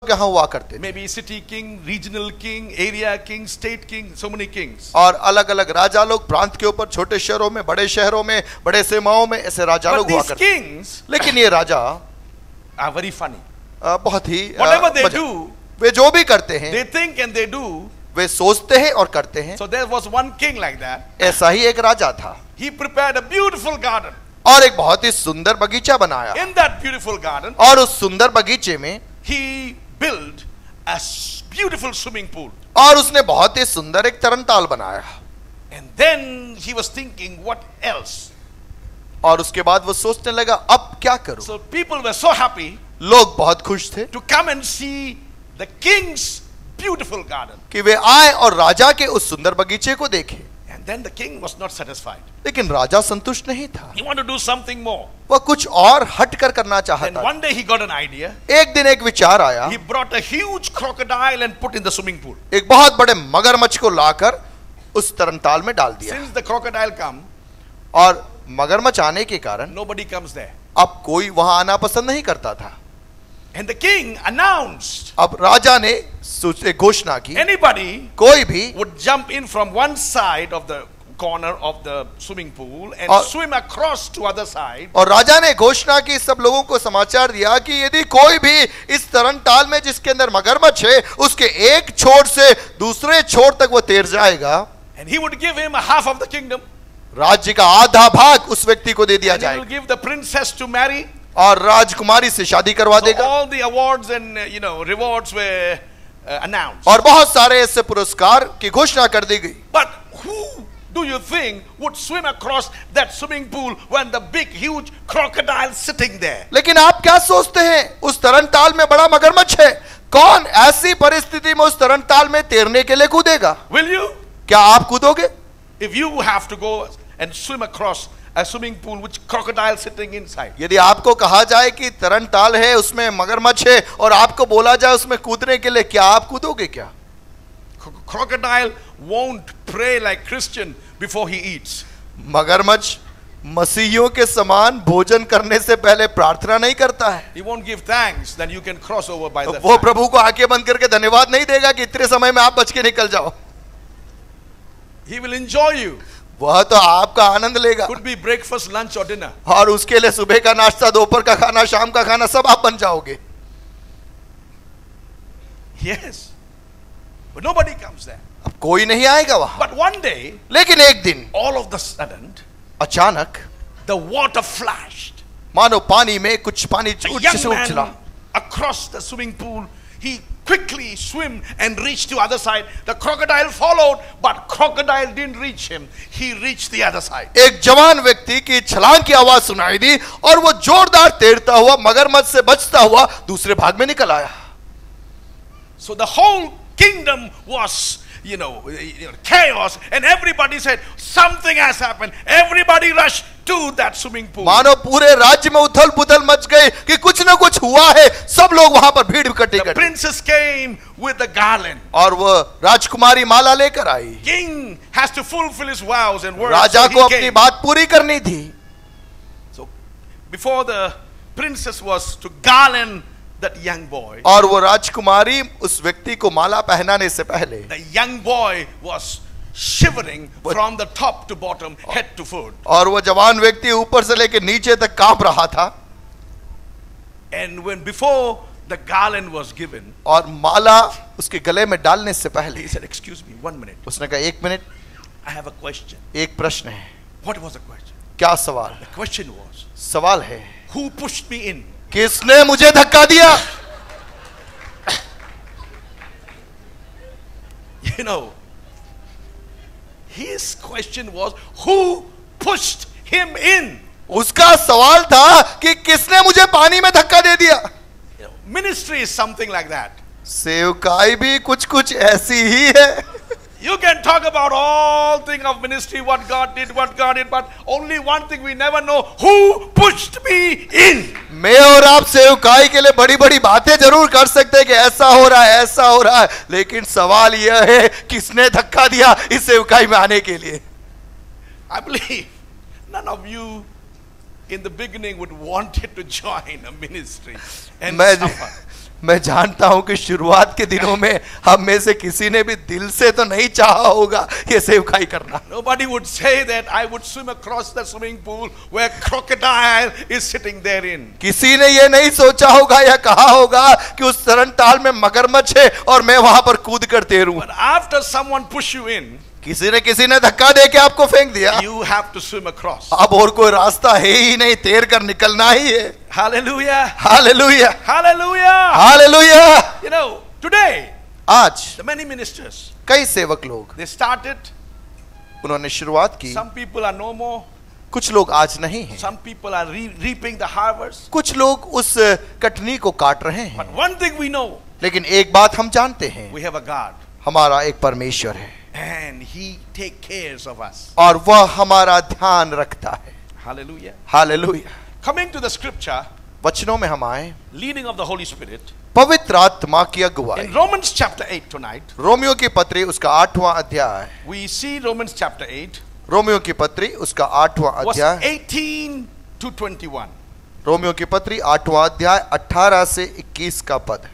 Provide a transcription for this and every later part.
यहाँ हुआ करते थे। Maybe city king, regional king, area king, state king, so many kings. और अलग अलग राजा लोग प्रांत के ऊपर, छोटे शहरों में, बड़े शहरों में, बड़े सीमाओं में ऐसे राजा But लोग हुआ these करते। kings लेकिन ये राजा are very funny. बहुत ही Whatever they मजा- do, वे जो भी करते हैं they think and they do. वे सोचते हैं और करते हैं। So there was one king like that. ऐसा ही एक राजा था He prepared a beautiful garden. और एक बहुत ही सुंदर बगीचा बनाया In that beautiful garden, और उस सुंदर बगीचे में he built a beautiful swimming pool. और उसने बहुत ही सुंदर एक तरनताल बनाया And then he was thinking, what else? और उसके बाद वो सोचने लगा अब क्या करूं। So people were so happy लोग बहुत खुश थे to come and see the king's beautiful garden. कि वे आए और राजा के उस सुंदर बगीचे को देखें। And then the king was not satisfied. लेकिन राजा संतुष्ट नहीं था, He wanted to do something more. वह कुछ और हट कर करना Then चाहता। one day he got an idea. एक दिन एक विचार आया, He brought a huge crocodile and put in the swimming pool. एक बहुत बड़े मगरमच्छ को लाकर उस तरनताल में डाल दिया Since the crocodile come, और मगरमच्छ आने के कारण nobody comes there. अब कोई वहां आना पसंद नहीं करता था। And the king announced, अब राजा ने घोषणा की anybody कोई भी would jump in from one side of the corner of the swimming pool and और- swim across to other side. और राजा ने घोषणा की, सब लोगों को समाचार दिया कि यदि कोई भी इस तरनताल में जिसके अंदर मगरमच्छ है उसके एक छोर से दूसरे छोर तक वो तैर जाएगा, And he would give him a half of the kingdom. राज्य का आधा भाग उस व्यक्ति को दे दिया And he will जाएगा give the princess to marry. और राजकुमारी से शादी करवा So देगा। all the awards and rewards were announced. और बहुत सारे ऐसे पुरस्कार की घोषणा कर दी गई। But who do you think would swim across that swimming pool when the big huge crocodile sitting there? लेकिन आप क्या सोचते हैं, उस तरनताल में बड़ा मगरमच्छ है, कौन ऐसी परिस्थिति में उस तरनताल में तैरने के लिए कूदेगा? Will you? क्या आप कूदोगे? If you have to go and swim across a swimming pool which crocodile sitting inside. यदि आपको कहा जाए कि तरनताल है उसमें मगरमच्छ है और आपको बोला जाए उसमें कूदने के लिए, क्या आप कूदोगे क्या? Crocodile won't pray like Christian before he eats. मगरमच्छ मसीहियों के समान भोजन करने से पहले प्रार्थना नहीं करता है। He won't give thanks, then you can cross over by the वो प्रभु को आंखें बंद करके धन्यवाद नहीं देगा कि इतने समय में आप बच के निकल जाओ। He will enjoy you. वह तो आपका आनंद लेगा Could be breakfast, lunch or dinner. और उसके लिए सुबह का नाश्ता, दोपहर का खाना, शाम का खाना सब आप बन जाओगे। Yes. But nobody comes there. अब कोई नहीं आएगा वहां। But one day, लेकिन एक दिन all of the sudden, अचानक the water flashed. मानो पानी में कुछ पानी A ऊंचे young से उछला man across the swimming pool, he quickly swim and reached to other side. The crocodile followed, but crocodile didn't reach him. He reached the other side. एक जवान व्यक्ति की छलांग की आवाज सुनाई दी और वो जोरदार तैरता हुआ मगरमच्छ से बचता हुआ दूसरे भाग में निकल आया। So the whole kingdom was, chaos, and everybody said something has happened. Everybody rushed to that swimming pool. मानो पूरे राज्य में उथल पुथल मच गई कि कुछ न कुछ हुआ है। सब लोग वहां पर भीड़ इकट्ठी The कर princess came with the garland. और वो राजकुमारी माला लेकर आई। King has to fulfill his vows and words. Raja So को he अपनी came. बात पूरी करनी थी। So before the princess was to garland that young boy, और वो राजकुमारी उस व्यक्ति को माला पहनाने से पहले the young boy was shivering from the top to bottom, head to foot. और वो जवान व्यक्ति ऊपर से लेकर नीचे तक कांप रहा था। And when before the garland was given, और माला उसके गले में डालने से पहले he said, "Excuse me, 1 minute. उसने कहा एक minute, I have a question." एक प्रश्न है। What was the question? क्या सवाल? The question was, सवाल है who pushed me in? किसने मुझे धक्का दिया? His question was, who pushed him in? उसका सवाल था कि किसने मुझे पानी में धक्का दे दिया। Ministry is something like that. सेवकाई भी कुछ कुछ ऐसी ही है। You can talk about all things of ministry, what God did, but only one thing we never know, who pushed me in? मैं और आप सेवकाई के लिए बड़ी बड़ी बातें जरूर कर सकते हैं कि ऐसा हो रहा है, ऐसा हो रहा है, लेकिन सवाल यह है किसने धक्का दिया इस सेवकाई में आने के लिए। I believe none of you in the beginning would wanted to join a ministry and suffer. मैं जानता हूं कि शुरुआत के दिनों में हम में से किसी ने भी दिल से तो नहीं चाहा होगा ये सेवकाई करना। Nobody would say that I would swim across the swimming pool where crocodile is sitting therein. किसी ने ये नहीं सोचा होगा या कहा होगा कि उस तरण ताल में मगरमच्छ है और मैं वहां पर कूद कर तैरूं। But after someone push you in, किसी ने धक्का दे के आपको फेंक दिया, you have to swim across. अब और कोई रास्ता है ही नहीं, तैर कर निकलना ही है। Hallelujah. Hallelujah, Hallelujah. Hallelujah. You know, today, आज the many ministers, कई सेवक लोग they started. उन्होंने शुरुआत की। Some people are no more. कुछ लोग आज नहीं हैं, Some people are reaping the harvest. कुछ लोग उस कटनी को काट रहे हैं। But one thing we know, लेकिन एक बात हम जानते हैं, we have a God. हमारा एक परमेश्वर है And he take cares of us. और वह हमारा ध्यान रखता है। Hallelujah. Hallelujah. Coming to the scripture, वचनों में हम आए, leading of the Holy Spirit. पवित्र आत्मा की अगुवाई। In Romans chapter 8 tonight, Romeo की पत्री उसका 8वां अध्याय, we see Romans chapter 8, Romeo की पत्री उसका 8वां verse अध्याय, 18 to 21. रोमियो की पत्री 8वां अध्याय 18 से 21 का पद।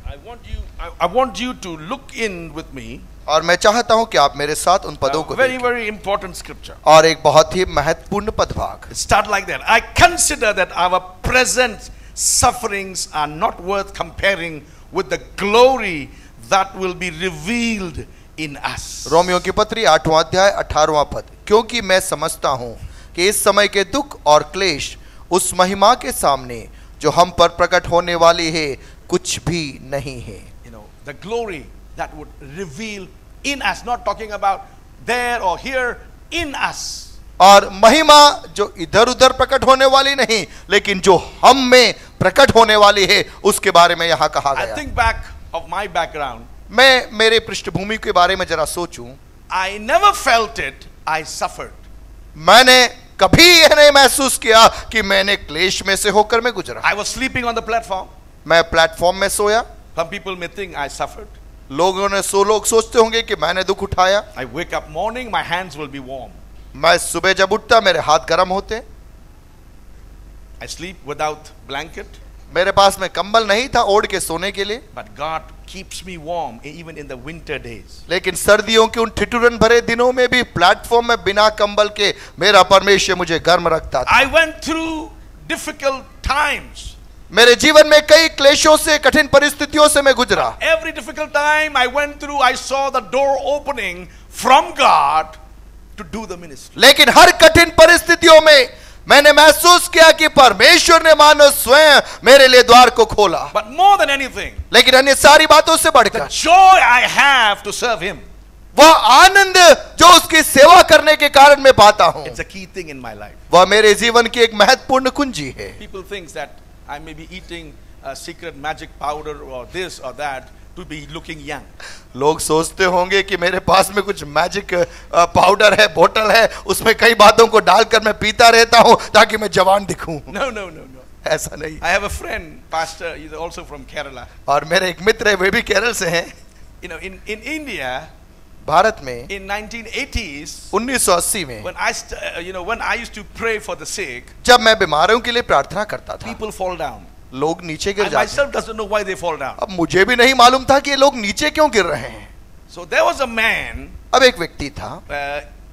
I want you to look in with me. और मैं चाहता हूं कि आप मेरे साथ उन पदों को Very, देखें। very important scripture. और एक बहुत ही महत्वपूर्ण पदभाग। Start like that. I consider that our present sufferings are not worth comparing with the glory that will be revealed in us. Romeo की पत्री 8वां अध्याय 18वां पद, क्योंकि मैं समझता हूं कि इस समय के दुख और क्लेश उस महिमा के सामने जो हम पर प्रकट होने वाली है कुछ भी नहीं है। You know, the glory that would reveal in us, not talking about there or here, in us. और महिमा जो इधर उधर प्रकट होने वाली नहीं, लेकिन जो हम में प्रकट होने वाली है उसके बारे में यहाँ कहा I गया। think back of my background. मैं मेरे पृष्ठभूमि के बारे में जरा सोचूं, I never felt it. I suffered. मैंने कभी यह नहीं महसूस किया कि मैंने क्लेश में से होकर मैं गुजरा। I was sleeping on the platform. मैं प्लेटफॉर्म में सोया, Some people may think I suffered. लोग सोचते होंगे कि मैंने दुख उठाया। I wake up morning, my hands will be warm. मैं सुबह जब उठता मेरे हाथ गर्म होते, I sleep without blanket, मेरे पास में कंबल नहीं था ओढ़ के सोने के लिए, but God keeps me warm even in the winter days. लेकिन सर्दियों के उन ठिठुरन भरे दिनों में भी प्लेटफॉर्म में बिना कंबल के मेरा परमेश्वर मुझे गर्म रखता था। I went through difficult times. मेरे जीवन में कई क्लेशों से, कठिन परिस्थितियों से मैं गुजरा। Every difficult time I went through, I saw the door opening from God to do the ministry. लेकिन हर कठिन परिस्थितियों में मैंने महसूस किया कि परमेश्वर ने मानो स्वयं मेरे लिए द्वार को खोला। But more than anything, लेकिन अन्य सारी बातों से the बढ़कर joy I have to serve Him, वह आनंद जो उसकी सेवा करने के कारण मैं पाता हूं, it's a key thing in my life. वह मेरे जीवन की एक महत्वपूर्ण कुंजी है। People think that I may be eating a secret magic powder or this or that to be looking young. लोग सोचते होंगे कि मेरे पास में कुछ मैजिक पाउडर है, बोतल है, उसमें कई बातों को डालकर मैं पीता रहता हूं ताकि मैं जवान दिखूं। No, no, no, no. ऐसा नहीं। I have a friend, pastor, he's also from Kerala. और मेरे एक मित्र है, वे भी केरल से हैं। You know, in India, Bharat में in 1980s, 1980 में when I used to pray for the sick, जब मैं बीमारों के लिए प्रार्थना करता था, people fall down. लोग नीचे गिर I जाते। myself doesn't know why they fall down. अब मुझे भी नहीं मालूम था कि ये लोग नीचे क्यों गिर रहे हैं। So there was a man अब एक व्यक्ति था,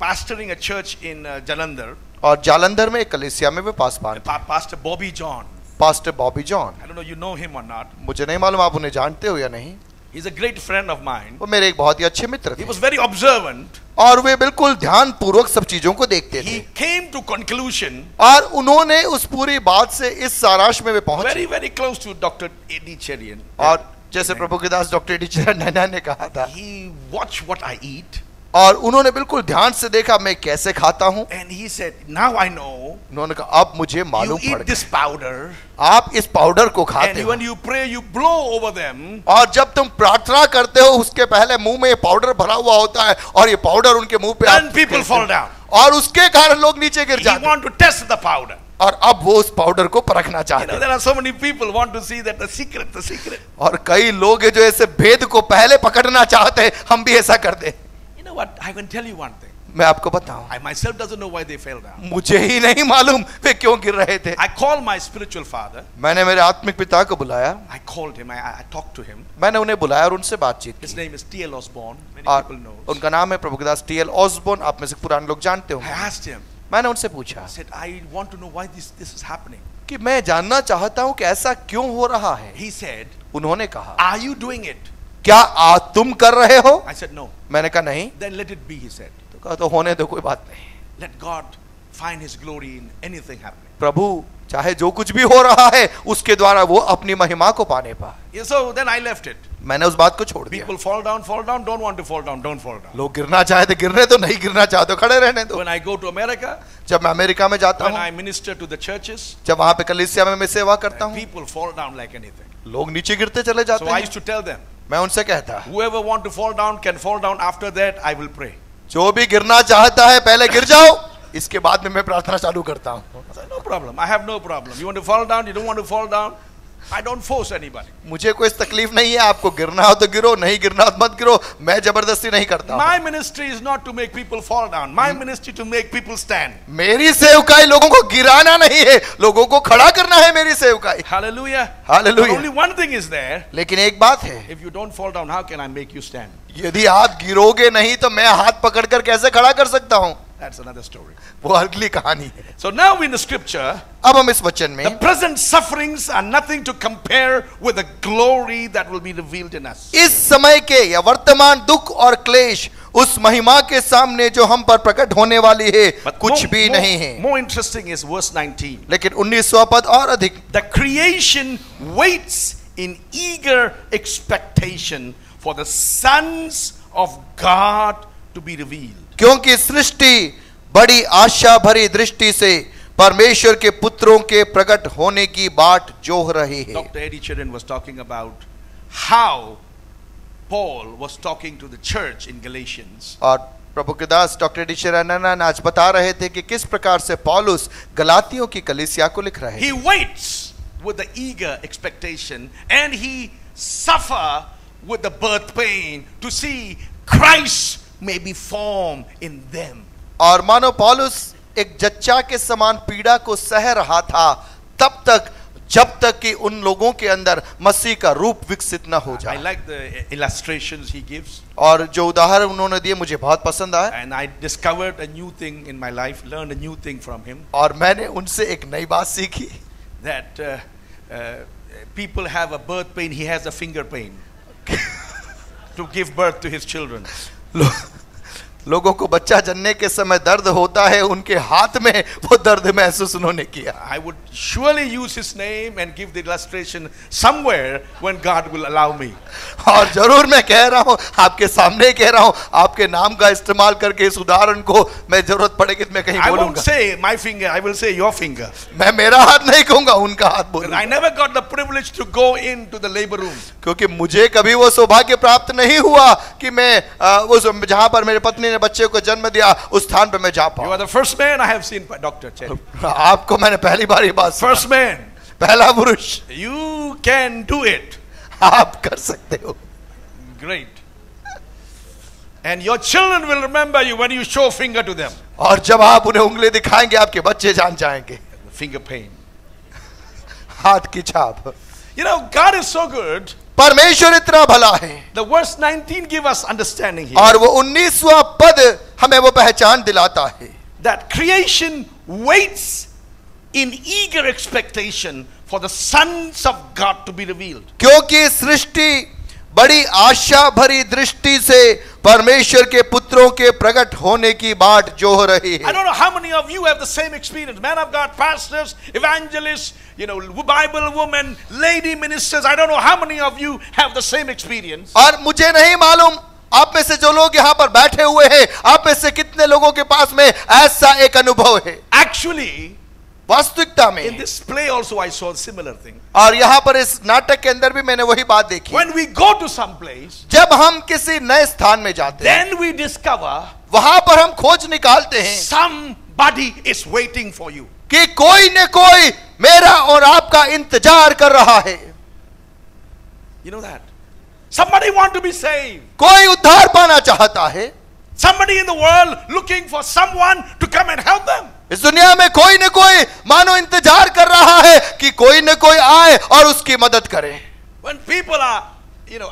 pastoring a church in Jalandhar, और जालंधर में एक कलीसिया में वे पासवान थे, Pastor Bobby John. Pastor Bobby John. I don't know you know him or not. मुझे नहीं मालूम आप उन्हें जानते हो या नहीं। He's a great friend of mine. वो मेरे एक बहुत ही अच्छे मित्र He थे was very observant. और वे बिल्कुल ध्यान पूर्वक सब चीजों को देखते थे। He came to conclusion और उन्होंने उस पूरी बात से इस सारांश में वे पहुंचे। very, very close to Dr. A.D. Cherian. और जैसे प्रभु के दास डॉक्टर डी चरण नैना ने कहा था, He watched what I eat और उन्होंने बिल्कुल ध्यान से देखा मैं कैसे खाता हूं। and he said, now I know उन्होंने कहा अब मुझे you मालूम पड़ eat this गया, powder आप इस पाउडर को खाते and हो when you pray you blow over them और जब तुम प्रार्थना करते हो उसके पहले मुंह में ये पाउडर भरा हुआ होता है और ये पाउडर उनके मुंह पे and आप people फेंकते fall हो। down. और उसके कारण लोग नीचे गिर He जाते हैं। want to test the powder. और अब वो उस पाउडर को परखना You चाहते know, हैं। there are so many people want to see that the secret. और कई लोग हैं जो ऐसे भेद को पहले पकड़ना चाहते हैं, हम भी ऐसा करते हैं। You know what? I can tell you one thing. मैं आपको बताऊं, I myself doesn't know why they fell down. मुझे ही नहीं मालूम वे क्यों गिर रहे थे। I called my spiritual father. मैंने मेरे आत्मिक पिता को बुलाया, I called him. I talked to him. मैंने उन्हें बुलाया और उनसे बातचीत His की। name is T.L. Osborne. Many और people know. उनका नाम है प्रभु के दास टी.एल. ऑसबोर्न, आप में से पुराने लोग जानते I होंगे। asked him. मैंने उनसे पूछा I said, I want to know why this is happening. कि मैं जानना चाहता हूं कि ऐसा क्यों हो रहा है। He said, उन्होंने कहा, are you doing it? क्या तुम कर रहे हो? I said, no. मैंने कहा नहीं। Then let it be, he said. तो कहा तो होने दो, कोई बात नहीं। Let God find his glory in anything happening. प्रभु चाहे जो कुछ भी हो रहा है उसके द्वारा वो अपनी महिमा को पाने पाए। Yeah, so then I left it. मैंने उस बात को छोड़ दिया। People fall down, don't want to fall down, don't fall down. लोग गिरना चाहे तो गिरने दो, नहीं गिरना चाहे तो खड़े रहने दो। When I go to America, जब मैं अमेरिका में जाता when हूँ, I minister to the churches, जब वहां पे कलीसिया में मैं सेवा करता हूँ, people fall down like anything. लोग नीचे गिरते चले जाते So I हैं। used to tell them, मैं उनसे कहता, whoever want to fall down can fall down. After that, I will pray. जो भी गिरना चाहता है पहले गिर जाओ, इसके बाद में मैं प्रार्थना चालू करता हूँ। I said, no problem. I have no problem. You want to fall down? You don't want to fall down? I don't force anybody. मुझे कोई तकलीफ नहीं है, आपको गिरना हो तो गिरो, नहीं गिरना हो तो मत गिरो, मैं जबरदस्ती नहीं करता। My ministry is not to make people fall down. My ministry to make people stand. मेरी सेवकाई लोगों को गिराना नहीं है, लोगों को खड़ा करना है मेरी सेवकाई। Hallelujah. Hallelujah. But only one thing is there. लेकिन एक बात है, If you don't fall down, how can I make you stand? यदि आप गिरोगे नहीं तो मैं हाथ पकड़कर कैसे खड़ा कर सकता हूँ? That's another story. वो अगली कहानी है। So now in the scripture, अब हम इस वचन में the present sufferings are nothing to compare with the glory that will be revealed in us. इस समय के या वर्तमान दुख और क्लेश उस महिमा के सामने जो हम पर प्रकट होने वाली है But कुछ भी नहीं है। more interesting is verse 19. लेकिन 19वां पद और अधिक, The creation waits in eager expectation for the sons of God to be revealed. क्योंकि सृष्टि बड़ी आशा भरी दृष्टि से परमेश्वर के पुत्रों के प्रकट होने की बाट जोह रही है। Dr. Eddie Chedden was talking about how Paul was talking to the church in Galatians. और प्रभु के दास डॉक्टर डी शेरानन आज बता रहे थे कि किस प्रकार से पौलुस गलातियों की कलीसिया को लिख रहे हैं। He waits with the eager expectation and he suffer with the birth pain to see Christ may be formed in them. और मानो पौलुस एक जच्चा के समान पीड़ा को सह रहा था तब तक जब तक कि उन लोगों के अंदर मसीह का रूप विकसित न हो I जाए। like the illustrations he gives. और जो उदाहरण उन्होंने दिए मुझे बहुत पसंद आए। And I discovered a new thing in my life, learned a new thing from him. और मैंने उनसे एक नई बात सीखी That people have a birth pain, he has a finger pain to give birth to his children. लोगों को बच्चा जन्ने के समय दर्द होता है, उनके हाथ में वो दर्द महसूस उन्होंने किया। I would surely use his name and give the illustration somewhere when God will allow me. और जरूर मैं कह रहा हूँ, आपके सामने कह रहा हूँ, आपके नाम का इस्तेमाल करके इस उदाहरण को मैं जरूरत पड़ेगी तो मैं कहीं I won't बोलूंगा। say my finger, I will say your finger. मैं मेरा हाथ नहीं कहूंगा, उनका हाथ बोलूंगा। I never got the privilege to go into the labor room. क्योंकि मुझे कभी वो सौभाग्य प्राप्त नहीं हुआ कि मैं उस जहां पर मेरे पत्नी ने बच्चे को जन्म दिया उस स्थान पर मैं जा You पाऊं। are the first man I have seen, Dr. Cherry. आपको मैंने पहली बार ये बात सुना। First man. पहला पुरुष। You can do it. आप कर सकते हो। Great. And your children will remember you when you show finger to them. और जब आप उन्हें उंगली दिखाएंगे आपके बच्चे जान जाएंगे। Finger pain. हाथ की छाप। You know, God is so good. परमेश्वर इतना भला है। The verse 19 give us understanding here. और वो 19वां पद हमें वो पहचान दिलाता है। That creation waits in eager expectation for the sons of God to be revealed. क्योंकि सृष्टि बड़ी आशा भरी दृष्टि से परमेश्वर के पुत्रों के प्रकट होने की बाट जोह रही I है। don't know how many of you have the same experience. Man of God, pastors, evangelists, you know, Bible women, lady ministers. I don't know how many of you have the same experience. और मुझे नहीं मालूम आप में से जो लोग यहाँ पर बैठे हुए हैं, आप में से कितने लोगों के पास में ऐसा एक अनुभव है। Actually, वास्तविकता in में this play also I saw a similar thing. और यहाँ पर इस नाटक के अंदर भी मैंने वही बात देखी। When we go to some place, जब हम किसी नए स्थान में जाते हैं, then we discover वहां पर हम खोज निकालते हैं somebody is waiting for you. कि कोई न कोई मेरा और आपका इंतजार कर रहा है। You know that? Somebody want to be saved. कोई उद्धार पाना चाहता है। Somebody in the world looking for someone to come and help them. इस दुनिया में कोई न कोई मानो इंतजार कर रहा है कि कोई न कोई आए और उसकी मदद करे. When people are,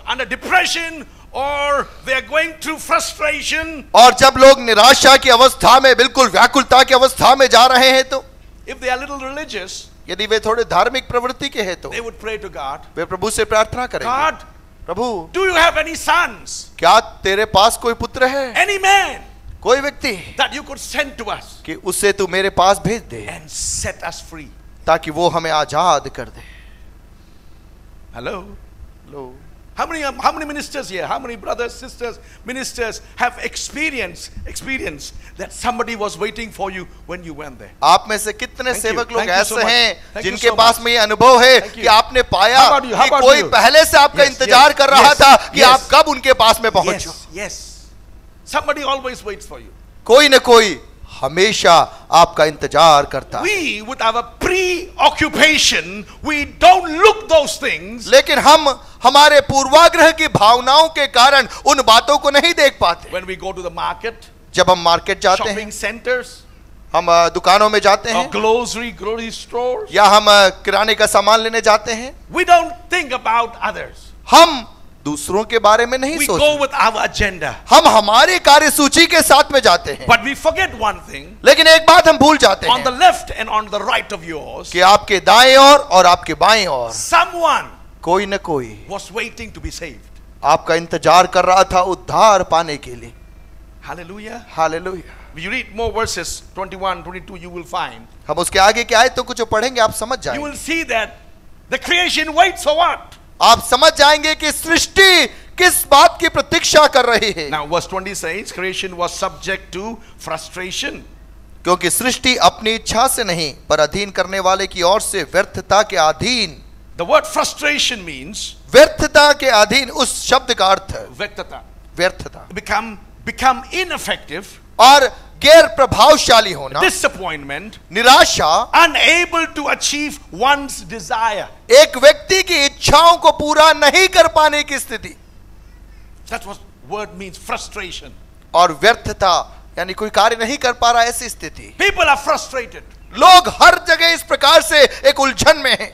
under depression or they are going through frustration, और जब लोग निराशा की अवस्था में, बिल्कुल व्याकुलता की अवस्था में जा रहे हैं, तो if they are little religious, यदि वे थोड़े धार्मिक प्रवृत्ति के हैं, तो they would pray to God. वे प्रभु से प्रार्थना करेंगे. God, Prabhu, do you have any sons? क्या तेरे पास कोई पुत्र है, Any man कोई व्यक्ति that you could send to us कि उसे तू मेरे पास भेज दे and set us free? ताकि वो हमें आजाद कर दे. Hello? Low, How many ministers here, how many brothers, sisters, ministers have experienced that somebody was waiting for you when you went there? आप में से कितने Thank you. सेवक लोग Thank you so ऐसे much. हैं Thank you जिनके so पास much. में ये अनुभव है Thank you. कि आपने पाया How about you? How कि about कोई you? पहले से आपका Yes, इंतजार yes, कर रहा yes, था कि yes. आप कब उनके पास में पहुंचो. Yes. Somebody always waits for you. कोई न कोई हमेशा आपका इंतजार करता है. We, with our preoccupation, we don't look those things. लेकिन हम हमारे पूर्वाग्रह की भावनाओं के कारण उन बातों को नहीं देख पाते. When we go to the market, जब हम मार्केट जाते हैं, shopping centers, हम दुकानों में जाते or हैं, grocery stores, या हम किराने का सामान लेने जाते हैं, we don't think about others. हम दूसरों के बारे में नहीं We go सोचते. with our agenda. हम हमारी कार्यसूची के साथ में जाते हैं. But we forget one thing. लेकिन एक बात हम भूल जाते On the हैं left and on the right of yours, कि आपके दाएं ओर और आपके बाएं ओर someone कोई न कोई was waiting to be saved. आपका इंतजार कर रहा था उद्धार पाने के लिए. Hallelujah. Hallelujah. If you read more verses, 21, 22, you will find, हम उसके आगे के आयतों को जो पढ़ेंगे आप समझ you जाएंगे. will see that the creation waits for what? आप समझ जाएंगे कि सृष्टि किस बात की प्रतीक्षा कर रही है. Now verse 20 says, creation was subject to frustration. क्योंकि सृष्टि अपनी इच्छा से नहीं पर अधीन करने वाले की ओर से व्यर्थता के अधीन. The word frustration means व्यर्थता के अधीन, उस शब्द का अर्थ है vektata, व्यर्थता become ineffective, और गैर प्रभावशाली होना, disappointment, निराशा, unable to achieve one's desire. एक व्यक्ति की इच्छाओं को पूरा नहीं कर पाने की स्थिति. That's what word means, frustration. और व्यर्थता यानी कोई कार्य नहीं कर पा रहा, ऐसी स्थिति. People are frustrated, लोग हर जगह इस प्रकार से एक उलझन में हैं.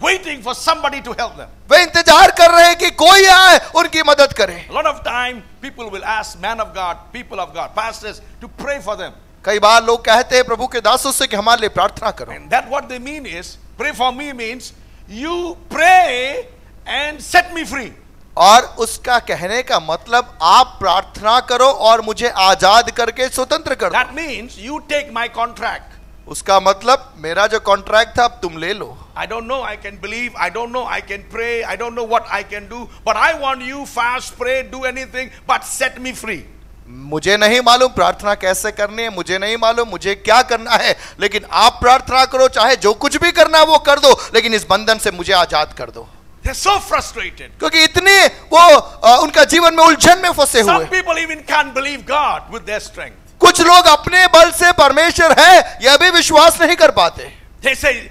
waiting for somebody to help them. वे इंतजार कर रहे हैं कि कोई आए उनकी मदद करे. A lot of time people will ask man of God, people of God, pastors to pray for them. कई बार लोग कहते हैं प्रभु के दासों से कि हमारे लिए प्रार्थना करो. And that what they mean is, pray for me means you pray and set me free. और उसका कहने का मतलब आप प्रार्थना करो और मुझे आजाद करके स्वतंत्र कर दो. That means you take my contract. उसका मतलब मेरा जो कॉन्ट्रैक्ट था अब तुम ले लो. I don't know, I can believe, I don't know, I can pray, I don't know what I can do, but I want you fast, pray, do anything, but set me free. मुझे नहीं मालूम प्रार्थना कैसे करनी है, मुझे नहीं मालूम मुझे क्या करना है, लेकिन आप प्रार्थना करो, चाहे जो कुछ भी करना है वो कर दो, लेकिन इस बंधन से मुझे आजाद कर दो. They're so frustrated. क्योंकि इतने वो उनका जीवन में उलझन में फंसे हुए. Some people even can't believe God with their strength. कुछ लोग अपने बल से परमेश्वर है यह भी विश्वास नहीं कर पाते. They say,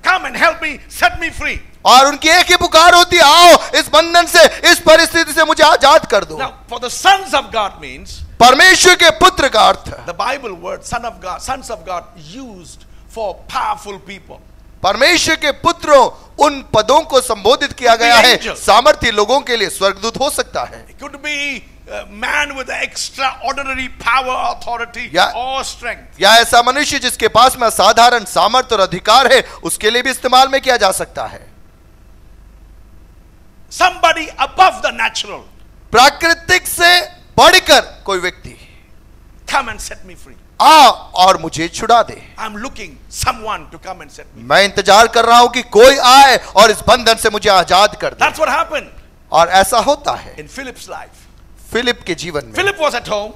come and help me, set me free. और उनकी एक ही पुकार होती, आओ इस बंधन से, इस परिस्थिति से मुझे आजाद कर दो. Now, for the sons of God means, परमेश्वर के पुत्र का अर्थ है, the Bible word son of God, sons of God used for powerful people. परमेश्वर के पुत्रों उन पदों को संबोधित किया गया है सामर्थ्य लोगों के लिए. स्वर्गदूत हो सकता है, It could be a man with extraordinary power, authority, or strength. या ऐसा मनुष्य जिसके पास में असाधारण सामर्थ्य और अधिकार है, उसके लिए भी इस्तेमाल में किया जा सकता है. Somebody above the natural. प्राकृतिक से बढ़कर कोई व्यक्ति, come and set me free. आ और मुझे छुड़ा दे. I'm looking someone to come and set me free. मैं इंतजार कर रहा हूं कि कोई आए और इस बंधन से मुझे आजाद कर दे. That's what happened. और ऐसा होता है in Philip's life. फिलिप के जीवन में. Philip was at home.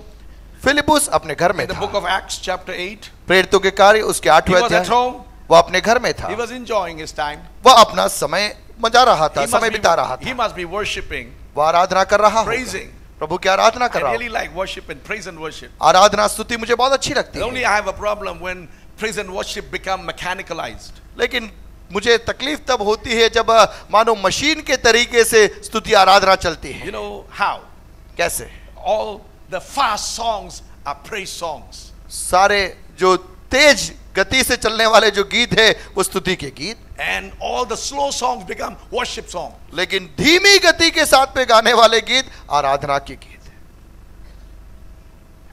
Philip अपने घर में In the था. book of Acts chapter 8. प्रेरितों के कार्य उसके 8वें He was at अध्याय, home. वो अपने घर में था. He was enjoying his time. वह अपना समय मजा रहा था, समय बिता रहा He था. must be worshiping, वो आराधना कर रहा होगा. praising. प्रभु की आराधना कर I रहा really हूं. like worship and praise and worship. आराधना स्तुति मुझे बहुत अच्छी लगती Only है, I have a problem when praise and worship become mechanicalized. लेकिन मुझे तकलीफ तब होती है जब मानो मशीन के तरीके से स्तुति आराधना चलती है. You know how? कैसे? All the fast songs are praise songs. सारे जो तेज गति से चलने वाले जो गीत है वो स्तुति के गीत, And all the slow songs become worship songs. लेकिन धीमी गति के साथ में गाने वाले गीत आराधना के गीत।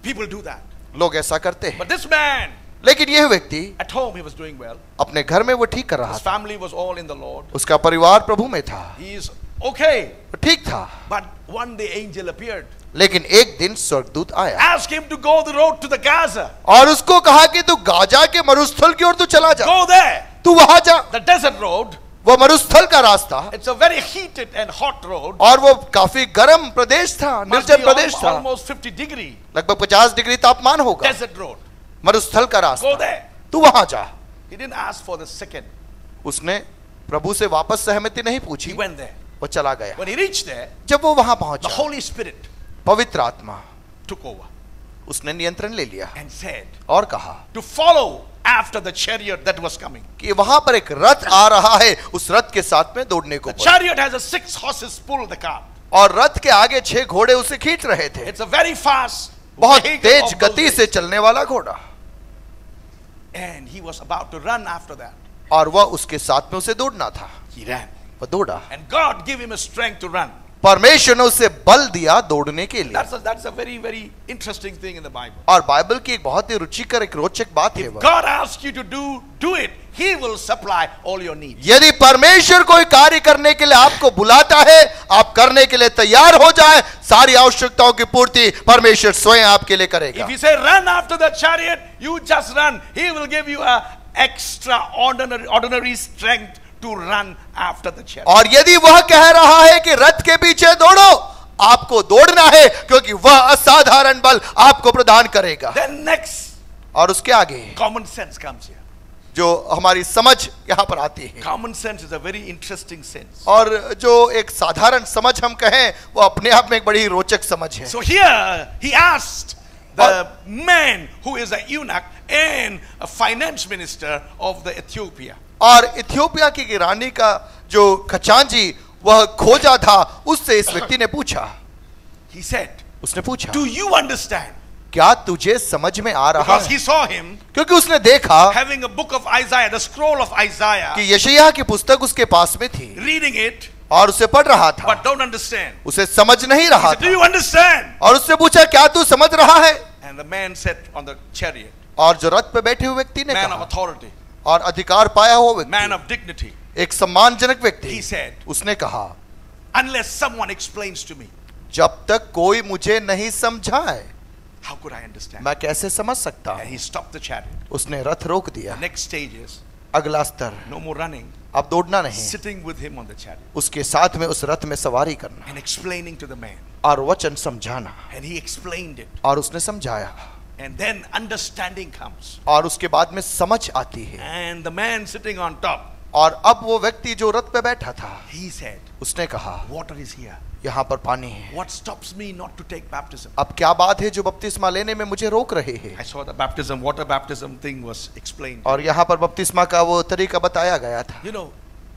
People do that. लोग ऐसा करते हैं, But this man, लेकिन यह व्यक्ति at home he was doing well. अपने घर में वो ठीक कर रहा His था, family was all in the Lord. उसका परिवार प्रभु में था, He is okay. वो ठीक था। But one day angel appeared. लेकिन एक दिन स्वर्गदूत आया, Ask him to go the road to the Gaza. और उसको कहा कि तू गाजा के मरुस्थल की ओर तू चला जा, Go there. तू वहां जा। The desert road. वो मरुस्थल का रास्ता, It's a very heated and hot road. और वो काफी गर्म प्रदेश था, Must निर्जन be प्रदेश था, almost 50 degree. लगभग 50 डिग्री तापमान होगा। Desert road. मरुस्थल का Go रास्ता, there. तू वहां जा। He didn't ask for the second. उसने प्रभु से वापस सहमति नहीं He पूछी, went there. वो चला गया। When he reached there, जब वो वहां the पहुंचा, Holy Spirit पवित्र आत्मा took over उसने नियंत्रण ले लिया and said और कहा to follow after the chariot that was coming. कि वहां पर एक रथ आ रहा है, उस रथ के साथ में दौड़ने को The बोला। chariot has a 6 horses pull the cart. और रथ के आगे 6 घोड़े उसे खींच रहे थे, It's a very fast बहुत vehicle तेज of those गति days. से चलने वाला घोड़ा, And he was about to run after that. और वह उसके साथ में उसे दौड़ना था। He ran. वह दौड़ा, And God gave him a strength to run. परमेश्वर ने उसे बल दिया दौड़ने के लिए। That's a very, very interesting thing in the Bible. और बाइबल की एक बहुत ही रुचिकर एक रोचक बात है, If वह God asks you to do it, He will supply all your needs. यदि परमेश्वर कोई कार्य करने के लिए आपको बुलाता है, आप करने के लिए तैयार हो जाए, सारी आवश्यकताओं की पूर्ति परमेश्वर स्वयं आपके लिए करेगा। If He say run after the chariot, you just run. He will give you a extraordinary strength to run after the chariot. और यदि वह कह रहा है कि रथ के पीछे दौड़ो, आपको दौड़ना है, क्योंकि वह असाधारण बल आपको प्रदान करेगा। Then next, और उसके आगे common sense comes here. जो हमारी समझ यहाँ पर आती है, Common sense is a very interesting sense. और जो एक साधारण समझ हम कहें, वो अपने आप में एक बड़ी रोचक समझ है। So here he asked the man who is a eunuch and a finance minister of the Ethiopia. और इथियोपिया की रानी का जो खजांची वह खोजा था, उससे इस व्यक्ति ने पूछा, He said, उसने पूछा, do you understand? क्या तुझे समझ में आ रहा Because है? he saw him क्योंकि उसने देखा having a book of Isaiah, the scroll of Isaiah, कि यशायाह की पुस्तक उसके पास में थी reading it, और उसे पढ़ रहा था, but don't understand. उसे समझ नहीं He रहा said, do था। you understand? और उससे पूछा, क्या तू समझ रहा है? And the man sat on the chariot, और जो रथ पे बैठे हुए व्यक्ति ने man of कहा, authority, और अधिकार पाया हुआ man व्यक्ति, of dignity, एक सम्मानजनक व्यक्ति, he said, उसने कहा, unless someone explains to me, जब तक कोई मुझे नहीं समझाए, how could I understand? मैं कैसे समझ सकता And हूं? he stopped the chariot. उसने रथ रोक The दिया। next stage is अगला स्तर, no more running, अब दौड़ना नहीं, sitting with him on the chariot उसके साथ में उस रथ में सवारी करना and explaining to the man. और वचन समझाना। And he explained it. और उसने समझाया, And then understanding comes. और उसके बाद में समझ आती है। And the man sitting on top, और अब वो व्यक्ति जो रथ पे बैठा था, he said, उसने कहा, water is here. यहाँ पर पानी है, What stops me not to take baptism? अब क्या बात है जो बपतिस्मा लेने में मुझे रोक रहे हैं? I saw the baptism, water baptism thing was explained. और यहाँ पर बपतिस्मा का वो तरीका बताया गया था। You know,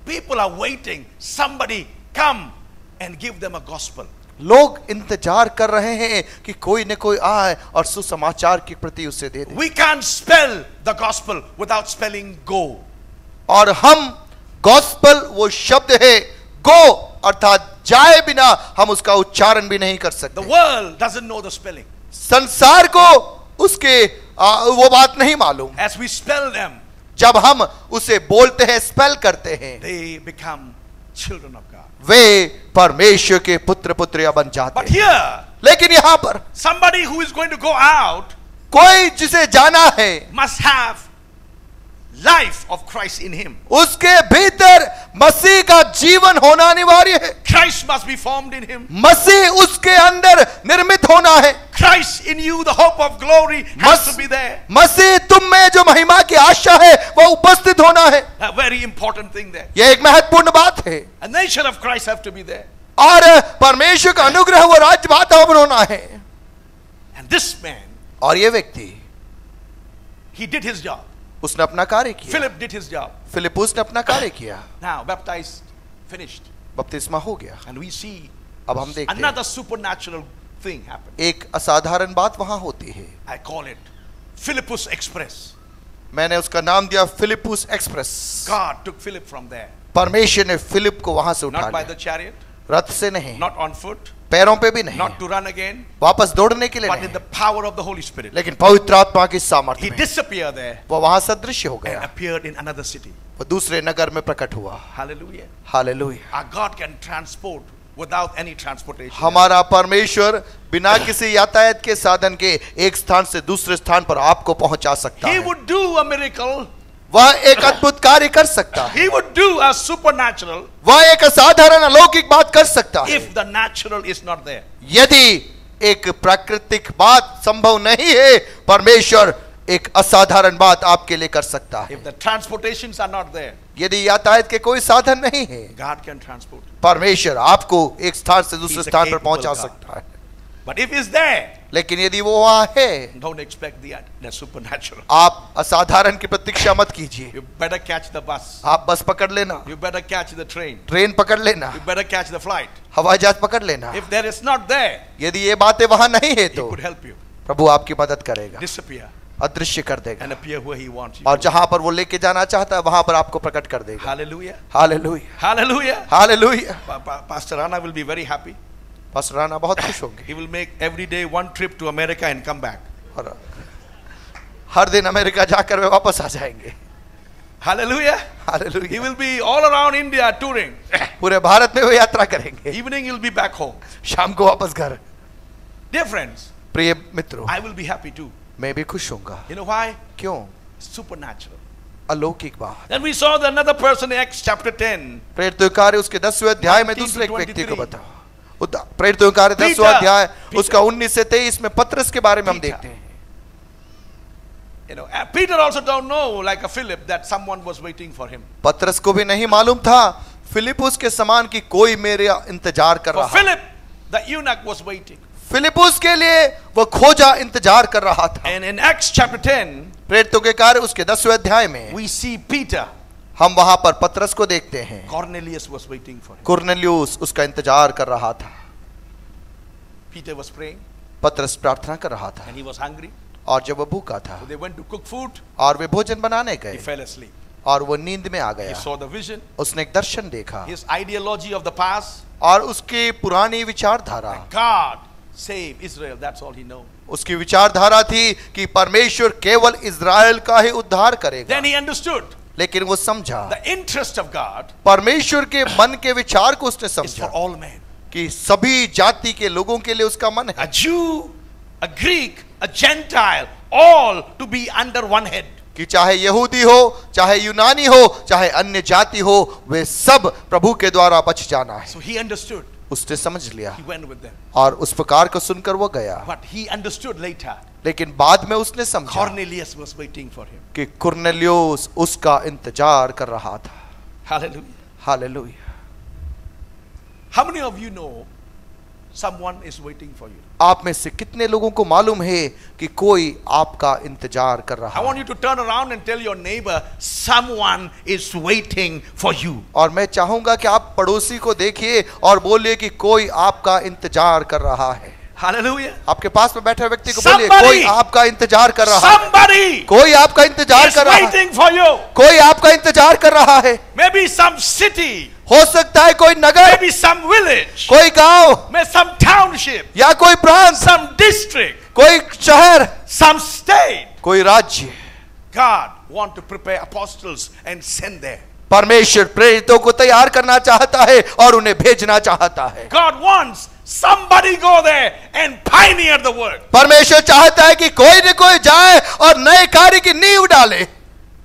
people are waiting. Somebody come and give them a gospel. लोग इंतजार कर रहे हैं कि कोई न कोई आए और सुसमाचार के प्रति उसे दे दे। We can't spell the gospel without spelling go. और हम गॉस्पल वो शब्द है गो अर्थात जाए बिना हम उसका उच्चारण भी नहीं कर The सकते। world doesn't know the spelling. संसार को उसके वो बात नहीं मालूम। As we spell them, जब हम उसे बोलते हैं, स्पेल करते हैं, they become children of God. वे परमेश्वर के पुत्र पुत्रियां बन जाते But हैं। here, लेकिन यहाँ पर somebody who is going to go out कोई जिसे जाना है, must have life of Christ in him. उसके भीतर मसीह का जीवन होना अनिवार्य है। Christ must be formed in him. मसीह उसके अंदर निर्मित होना है। Christ in you, the hope of glory, has to be there. मसीह तुम में जो महिमा की आशा है वो उपस्थित होना है। A very important thing there. यह एक महत्वपूर्ण बात है। A nature of Christ have to be there. और परमेश्वर का अनुग्रह वो राज्य वातावरण होना है। And this man, और ये व्यक्ति, he did his job. उसने अपना कार्य किया। Philip did his job. फिलिप्पुस ने अपना कार्य किया। Now, baptized, finished. बपतिस्मा हो गया। And we see अब हम देखते हैं another supernatural thing happened. एक असाधारण बात वहां होती है। I call it Philippus Express. मैंने उसका नाम दिया Philip express. God took Philip from there. परमेश्वर ने फिलिप को वहां से उठा Not by लिया, the chariot, रथ से नहीं, not on foot, पैरों पे भी नहीं, not to run again, वापस दौड़ने के लिए but in नहीं, the power of the Holy Spirit. लेकिन पवित्र आत्मा की सामर्थ्य He में disappeared there वो वहां सदृश्य हो and गया, appeared in another city. वो दूसरे नगर में प्रकट हुआ। Hallelujah. Hallelujah. Our God can transport without any transportation. हमारा परमेश्वर बिना किसी यातायात के साधन के एक स्थान से दूसरे स्थान पर आपको पहुंचा सकता He है। would do a miracle. वह एक अद्भुत कार्य कर सकता है, He would do a supernatural वह एक असाधारण अलौकिक बात कर सकता है, if the natural is not there. यदि एक प्राकृतिक बात संभव नहीं है, परमेश्वर एक असाधारण बात आपके लिए कर सकता है। If the transportations are not there, यदि यातायात के कोई साधन नहीं है, God can transport. परमेश्वर आपको एक स्थान से दूसरे He's a स्थान पर capable पहुंचा God. सकता है। But if it's there, लेकिन यदि वो वहां है, don't expect the supernatural. आप असाधारण की प्रतीक्षा मत कीजिए। You better catch the bus. आप बस पकड़ लेना, You better catch the train. Train पकड़ लेना, You better catch the flight. हवाई जहाज पकड़ लेना। If there is not there, यदि ये बातें वहां नहीं है He तो could help you प्रभु आपकी मदद करेगा, disappear अदृश्य कर देगा, and appear where He wants you. और जहां पर वो लेके जाना चाहता है वहां पर आपको प्रकट कर देगा। Hallelujah. Hallelujah, Hallelujah. Hallelujah. Pastor Rana will be very happy. Pastor Rana बहुत खुश होंगे, He will make every day one trip to America and come back. और हर दिन अमेरिका जाकर वे वापस आ जाएंगे। Hallelujah. He hallelujah. will be all around India touring. पूरे भारत में वो यात्रा करेंगे, Evening he'll be back home. शाम को वापस घर। Dear friends, प्रिय मित्रों, I will be happy too. मैं भी खुश होऊंगा। You know why? क्यों? Supernatural. अलौकिक बात। Then we saw the another person in Acts chapter 10. प्रेरितों के कार्य उसके 10वें अध्याय में 19 दूसरे एक to व्यक्ति को 23. बताओ। प्रेरितों के कार्य 10वां Peter. अध्याय Peter. उसका 19 से 23 में पतरस के बारे में हम Peter. देखते हैं। You know, Peter also don't know, like a Philip, that someone was waiting for him. पतरस को भी नहीं मालूम था फिलिपुस के समान कि कोई मेरे इंतजार कर For रहा है। Philip, the eunuch was waiting. Philip के लिए वो खोजा इंतजार कर रहा था। And in Acts chapter 10, प्रेरितों के कार्य उसके 10वें अध्याय में we see Peter. हम वहां पर पतरस को देखते हैं। Cornelius was waiting for him. Cornelius उसका इंतजार कर रहा था। Peter was praying पतरस प्रार्थना कर रहा था and he was hungry. और जब वो भूखा था So they went to cook food. और वे भोजन बनाने He गए fell asleep. और वो नींद में आ He गया। saw the vision. उसने एक दर्शन देखा His ideology of the past. और उसकी पुरानी विचारधारा, God save Israel. That's all he know. उसकी विचारधारा थी कि परमेश्वर केवल इज़राइल का ही उद्धार करेगा। Then he understood लेकिन वो समझा, the interest of God परमेश्वर के मन के विचार को उसने is for समझा all men. कि सभी जाति के लोगों के लिए उसका मन है, A Jew, a Greek, a Gentile, all to be under one head. कि चाहे यहूदी हो, चाहे यूनानी हो, चाहे अन्य जाति हो, वे सब प्रभु के द्वारा बच जाना है। So he understood. उसने समझ लिया He went with them. और उस प्रकार को सुनकर वो गया। But he understood later. लेकिन बाद में उसने समझा Cornelius was waiting for him. कि कुरनेलियुस उसका इंतजार कर रहा था। Hallelujah. Hallelujah. How many of you know someone is waiting for you? आप में से कितने लोगों को मालूम है कि कोई आपका इंतजार कर रहा I want है? you to turn around and tell your neighbor, someone is waiting for you. और मैं चाहूंगा कि आप पड़ोसी को देखिए और बोलिए कि कोई आपका इंतजार कर रहा है। Hallelujah. आपके पास में बैठे व्यक्ति को बोलिए, Somebody. कोई आपका इंतजार कर रहा है। Somebody कोई आपका इंतजार is कर रहा है। waiting for you. कोई आपका इंतजार कर रहा है। Maybe some city, हो सकता है कोई नगर, maybe some village, कोई गांव, maybe some township, या कोई प्रांत, some district, कोई शहर, some state. कोई राज्य। God want to prepare apostles and send there. परमेश्वर प्रेरितों को तैयार करना चाहता है और उन्हें भेजना चाहता है। God wants somebody go there and pioneer the word. परमेश्वर चाहता है कि कोई न कोई जाए और नए कार्य की नींव डाले।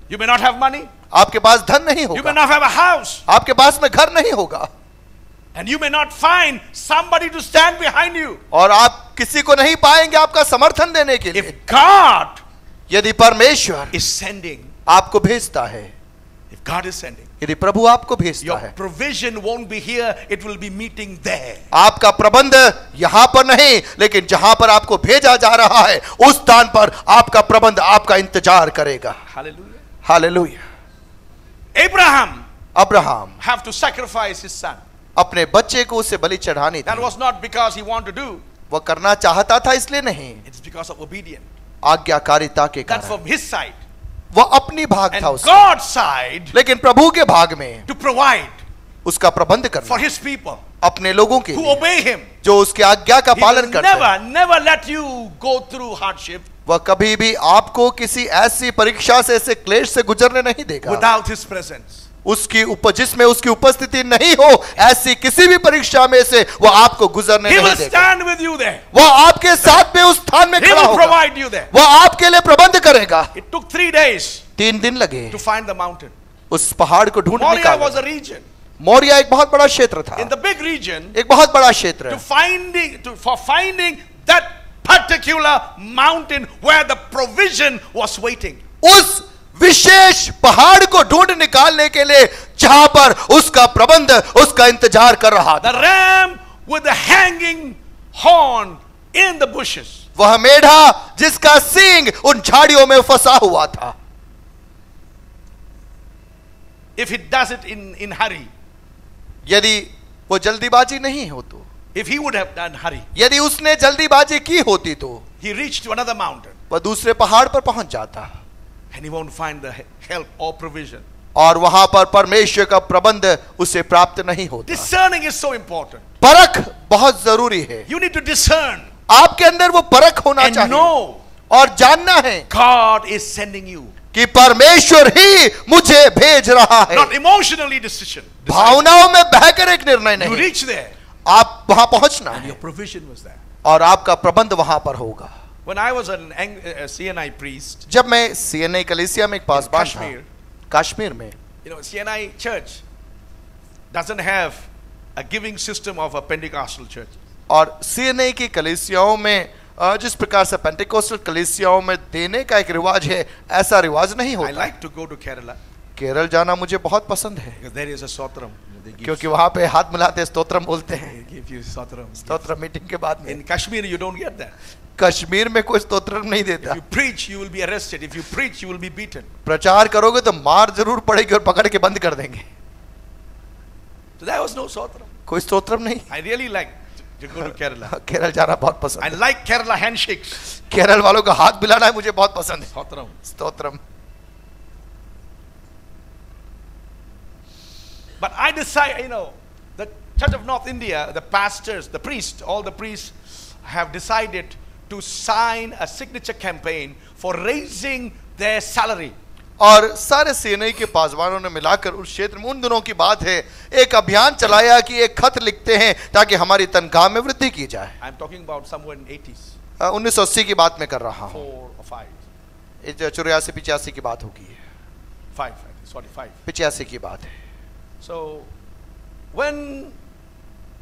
You may not have money, आपके पास धन नहीं you may होगा, not have a house, आपके पास में घर नहीं होगा, and you may not find somebody to stand behind you. और आप किसी को नहीं पाएंगे आपका समर्थन देने के लिए। If God यदि परमेश्वर is sending, आपको भेजता है, if God is sending, यदि प्रभु आपको भेजता your है, provision won't be here, it will be meeting there. आपका प्रबंध यहां पर नहीं, लेकिन जहां पर आपको भेजा जा रहा है उस स्थान पर आपका प्रबंध आपका इंतजार करेगा। Hallelujah. Hallelujah. Abraham Abraham have to sacrifice his son. अपने बच्चे को उसे बलि चढ़ानी That थी। was not because he wanted to do. वह करना चाहता था इसलिए नहीं, It's because of obedience. आज्ञाकारिता के That's कारण। from his side. वह अपनी भाग And था उसका, God's side लेकिन प्रभु के भाग में to provide उसका प्रबंध for करना his people अपने लोगों के who लिए, obey him. जो उसके आज्ञा का He पालन will करते हैं। never let you go through hardship वह कभी भी आपको किसी ऐसी परीक्षा से, ऐसे क्लेश से गुजरने नहीं देगा without his presence. उसकी जिसमें उसकी उपस्थिति नहीं हो, ऐसी किसी भी परीक्षा में से वह आपको गुजरने He नहीं will देगा। stand with you there. वह आपके साथ में उस स्थान में He खड़ा will होगा, provide you there. वह आपके लिए प्रबंध करेगा। It took 3 days 3 दिन लगे to find the mountain. उस पहाड़ को ढूंढ Moriah was निकालने। a region. मोरिया एक बहुत बड़ा क्षेत्र था, In the big region, एक बहुत बड़ा क्षेत्र। for finding that particular mountain where the provision was waiting. उस विशेष पहाड़ को ढूंढ निकालने के लिए जहां पर उसका प्रबंध, उसका इंतजार कर रहा था। The ram with the hanging horn in the bushes. वह मेढ़ा जिसका सींग उन झाड़ियों में फंसा हुआ था। If it does it in hurry, यदि वो जल्दीबाजी नहीं हो तो, if he would have done hurry, यदि उसने जल्दीबाजी की होती तो he reached to another mountain वह दूसरे पहाड़ पर पहुंच जाता and he won't find the help or provision. और वहां पर परमेश्वर का प्रबंध उसे प्राप्त नहीं होता। Discerning is so important. परख बहुत जरूरी है। You need to discern आपके अंदर वो परख होना and चाहिए know और जानना है God is sending you. कि परमेश्वर ही मुझे भेज रहा है। Not emotionally decision. भावनाओं में बहकर एक निर्णय You नहीं, reach there आप वहां पहुंचना and है your provision was there. और आपका प्रबंध वहां पर होगा। When I was a CNI priest जब मैं सीएनआई कलीसिया में एक पासबान था Kashmir, कश्मीर में, you know, CNI church doesn't have a giving system of a Pentecostal church. और सीएनआई की कलीसियाओं में जिस प्रकार से पेंटिकोस्टल कलीसियाओं में देने का एक रिवाज है, ऐसा रिवाज नहीं I होता। like to go to Kerala Kerala जाना मुझे बहुत पसंद है, because there is a Sotram. They give, क्योंकि वहां पे हाथ मिलाते स्तोत्रम बोलते हैं। they give you Sotram. स्तोत्र मीटिंग के बाद में In Kashmir, you don't get that. Kashmir में कोई स्तोत्रम नहीं देता। If you preach, you will be arrested. If you preach, you will be beaten. प्रचार करोगे तो मार जरूर पड़ेगी और पकड़ के बंद कर देंगे। So there was no Sotram. कोई स्तोत्रम नहीं। I really like to go to Kerala. Kerala जाना बहुत पसंद I है। like Kerala handshakes. केरल वालों का हाथ मिलाना है मुझे बहुत पसंद है। Sotram. Stotram. But I decide, you know, the Church of North India, the pastors, the priests, all the priests have decided to sign a signature campaign for raising their salary. और सारे सीएनआई के पासवानों ने मिलाकर उस क्षेत्र में, उन दिनों की बात है, एक अभियान चलाया कि एक खत लिखते हैं ताकि हमारी तनख्वाह में वृद्धि की जाए। I'm talking about somewhere in 80s, 1980 की बात मैं कर रहा हूँ, 4 or 5, 84-85 की बात होगी, 5, 45. 85 की बात है। So when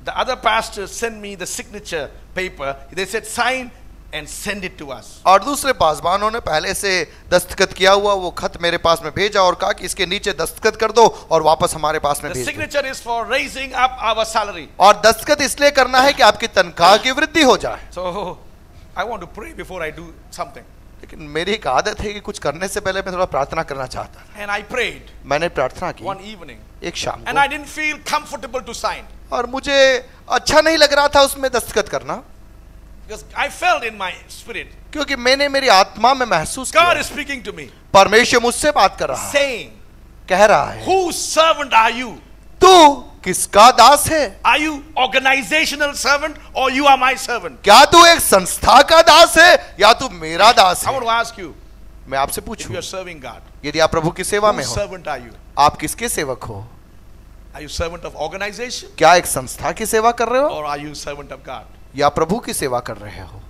the other pastors sent me the signature paper, they said sign and send it to us. और दूसरे पासवानों ने पहले से दस्तखत किया हुआ वो खत मेरे पास में भेजा और कहा कि इसके नीचे दस्तखत कर दो और वापस हमारे पास में The भेज दो। signature is for raising up our salary. और दस्तखत इसलिए करना है कि आपकी तनख्वाह की वृद्धि हो जाए। So I want to pray before I do something. लेकिन मेरी एक आदत है कि कुछ करने से पहले मैं थोड़ा प्रार्थना करना चाहता था। And I prayed मैंने प्रार्थना की one evening. एक शाम And को, I didn't feel comfortable to sign और मुझे अच्छा नहीं लग रहा था उसमें दस्तखत करना, because I felt in my spirit क्योंकि मैंने मेरी आत्मा में महसूस God किया is speaking to me, परमेश्वर मुझसे बात कर रहा है, saying, कह रहा है, whose servant are you? तू किसका दास है? Are you organizational servant or you are my servant? क्या तू एक संस्था का दास है या तू मेरा दास I want है? to ask you, मैं आपसे if पूछूं, you are serving God, यदि आप प्रभु की सेवा में whose हो, servant are you? आप किसके सेवक हो? Are you servant of organization क्या एक संस्था की सेवा कर रहे हो or are you servant of God? या प्रभु की सेवा कर रहे हो?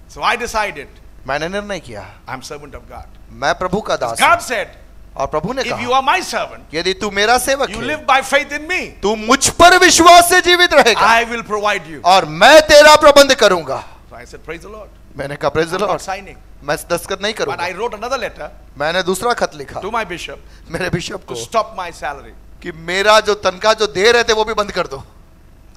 So I decided मैंने निर्णय किया I'm servant of God. मैं प्रभु का दास हूं। God said, और प्रभु ने if you कहा, are my servant, यदि तू मेरा सेवक you है, live by faith in me, तू मुझ पर विश्वास से जीवित रहेगा I will provide you. और मैं तेरा प्रबंध करूंगा। So I said, praise the Lord. मैंने कहा praise the I'm not Lord, signing. मैं दस्तखत नहीं But करूंगा। I wrote another letter मैंने दूसरा खत लिखा to my bishop मेरे बिशप to को stop my salary. कि मेरा जो तनख्वाह जो दे रहे थे वो भी बंद कर दो।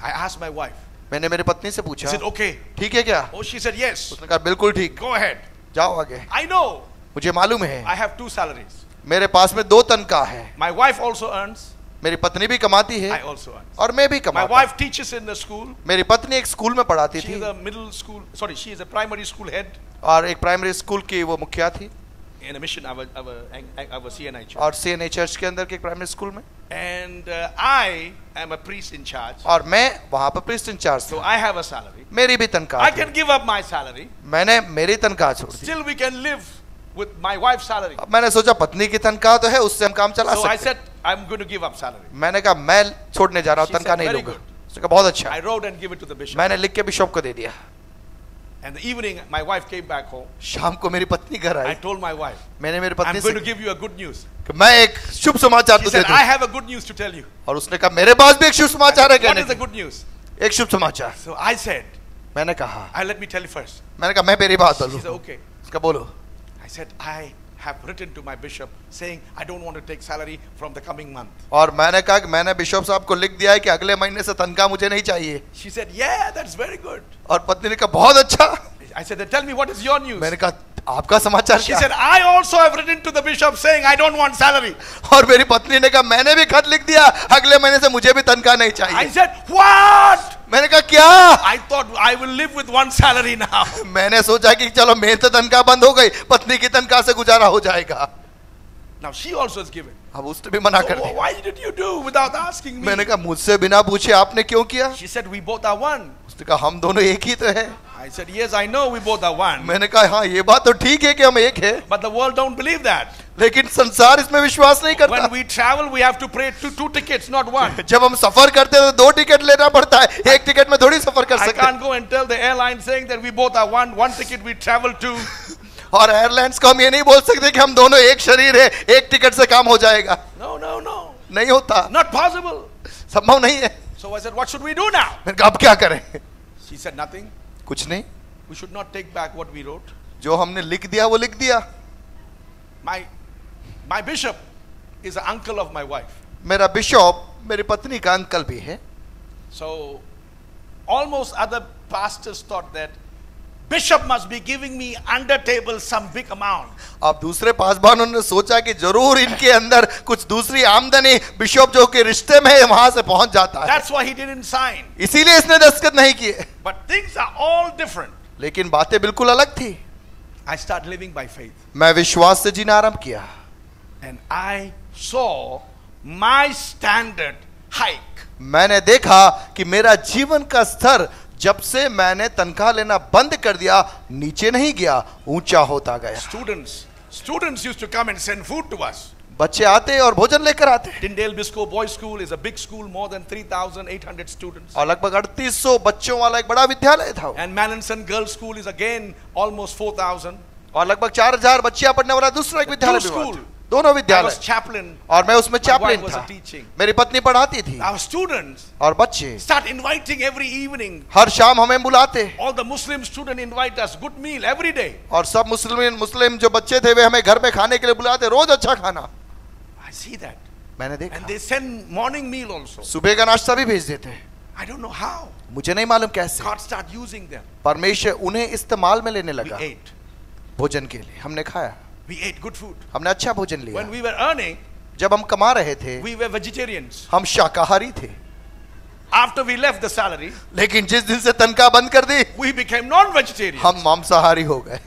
I asked my wife. मैंने मेरी पत्नी से She पूछा, said, okay. ठीक है क्या? Oh, she said, yes. उसने कहा बिल्कुल ठीक, Go ahead. जाओ आगे। I know मुझे मालूम है I have 2 salaries. मेरे पास में 2 तनख्वाह है। My wife also earns मेरी पत्नी भी कमाती I है also earn. और मैं भी My कमाता हूँ। wife teaches in the school. मेरी पत्नी एक स्कूल में पढ़ाती She थी is a middle school, sorry, she is a primary school head और एक प्राइमरी स्कूल की वो मुखिया थी in a mission, our CNI church. और CNA चर्च के अंदर के एक प्राइमरी स्कूल में, And I am a priest in charge. और मैं वहां पर प्रीस्ट इंचार्ज So था। I have a salary. मेरी भी तनख्वाह I थी। can give up my salary. मैंने मेरी तनख्वाह छोड़ दी। Still we can live with my wife's salary. अब मैंने सोचा पत्नी की तनख्वाह तो है, उससे हम काम चला So I सकते said, I'm going to give up salary. हैं। मैंने कहा मैं छोड़ने जा रहा हूँ, She तनख्वाह said, नहीं "Very लूंगा।" good." उसने कहा बहुत अच्छा। I wrote and give it to the bishop. मैंने लिख के बिशप को दे दिया। And the evening, my wife came back home. शाम को मेरी पत्नी घर I I, told my wife, मैंने मेरी I'm पत्नी going to से give you a good news. कि मैं एक शुभ समाचार She तुझे said, दूं। I have a good news to tell you. और उसने कहा मेरे पास भी एक शुभ समाचार है What कहने is the के। good news? एक शुभ समाचार। So I said, मैंने कहा, let me tell you first. मैंने कहा मैं मेरी बात She बोलूं। said, okay. उसका बोलो। I said, I have written to my bishop saying I don't want to take salary from the coming month. और मैंने कहा कि मैंने बिशप साहब को लिख दिया है कि अगले महीने से तनख्वाह मुझे नहीं चाहिए। She said, yeah, that's very good. और पत्नी ने कहा बहुत अच्छा। I said, then tell me what is your news? मैंने कहा आपका समाचार She क्या said, है? I also have written to the bishop saying I don't want salary. और मेरी पत्नी ने कहा मैंने भी खत लिख दिया, अगले महीने से मुझे भी तनख्वाह नहीं I चाहिए। said, what? मैंने कहा क्या? I thought I will live with one salary now. मैंने सोचा कि चलो मेरी तो तनख्वाह बंद हो गई, पत्नी की तनख्वाह से गुजारा हो जाएगा। Now she also is given. अब उसने भी मना कर So दिया। why did you do without asking me? मैंने कहा मुझसे बिना पूछे आपने क्यों किया? She said, we both are one. उसने कहा हम दोनों एक ही तो है। I said, yes, I know we both are one. मैंने कहा हाँ ये बात तो ठीक है कि हम एक है, But the world don't believe that. लेकिन संसार इसमें विश्वास नहीं करता। When we travel, we have to pay two tickets, not one. जब हम सफर करते हैं तो 2 टिकट लेना पड़ता है, एक टिकट में थोड़ी सफर कर I सकते can't go and tell the airline saying that we both are one ticket we travel to. हैं। और एयरलाइंस को हम ये नहीं बोल सकते कि हम दोनों एक शरीर है, एक टिकट से काम हो जाएगा। No, no, no. नहीं होता, Not possible. संभव नहीं है। So I said, what should we do now? मैंने कहा अब क्या करें? She said, nothing. कुछ नहीं, We should not take back what we wrote. जो हमने लिख दिया वो लिख दिया। My bishop is an uncle of my wife. मेरा बिशप मेरी पत्नी का अंकल भी है। So almost other pastors thought that bishop must be giving me under table some big amount. अब दूसरे पासवानों ने सोचा कि जरूर इनके अंदर कुछ दूसरी आमदनी बिशप जो के रिश्ते में है वहां से पहुंच जाता है, That's why he didn't sign. इसीलिए इसने दस्तखत नहीं किए। But things are all different. लेकिन बातें बिल्कुल अलग थी। I started living by faith. मैं विश्वास से जीना आरंभ किया And I saw my standard hike. मैंने देखा कि मेरा जीवन का स्तर जब से मैंने तनख्वाह लेना बंद कर दिया नीचे नहीं गया, ऊंचा होता गया। Students used to come and send food to us. बच्चे आते और भोजन लेकर आते। Tyndale Biscoe Boys School is a big school, more than 3,800 students. और लगभग 3800 बच्चों वाला एक बड़ा विद्यालय था। And Mananson Girls School is again almost 4,000. और लगभग 4000 बच्चियां पढ़ने वाला दूसरा एक विद्यालय भी हुआ school. था। दोनों I विद्यालय। was chaplain. और मैं उसमें My चैपलिन wife was था। teaching. मेरी पत्नी पढ़ाती थी। Our students और बच्चे start inviting every evening. हर शाम हमें बुलाते। All the Muslim students invite us good meal every day. और सब मुस्लिम जो बच्चे थे वे हमें घर में खाने के लिए बुलाते, रोज अच्छा खाना। I see that. मैंने देखा। And they send morning meal also. सुबह का नाश्ता भी भेज देते। I don't know how. मुझे नहीं मालूम कैसे God start using them. परमेश्वर उन्हें इस्तेमाल में लेने We लगा। ate. भोजन के लिए हमने खाया, We ate good food. हमने अच्छा भोजन लिया। When we were earning, जब हम कमा रहे थे we were vegetarians. हम शाकाहारी थे, After we left the salary, लेकिन जिस दिन से तनख्वाह बंद कर दी we became non-vegetarians. हम मांसाहारी हो गए।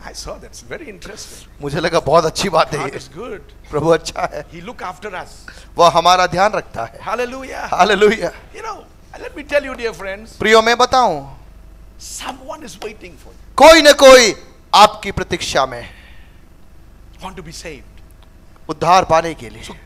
I saw that's very interesting. मुझे लगा बहुत अच्छी बात है God ये, is good. प्रभु अच्छा है, He look after us. वह हमारा ध्यान रखता है। Hallelujah. Hallelujah. You know, let me tell you, dear friends, प्रियो मैं बताऊं, someone is waiting for you. कोई न कोई आपकी प्रतीक्षा में Want to be saved. उद्धार पाने के लिए।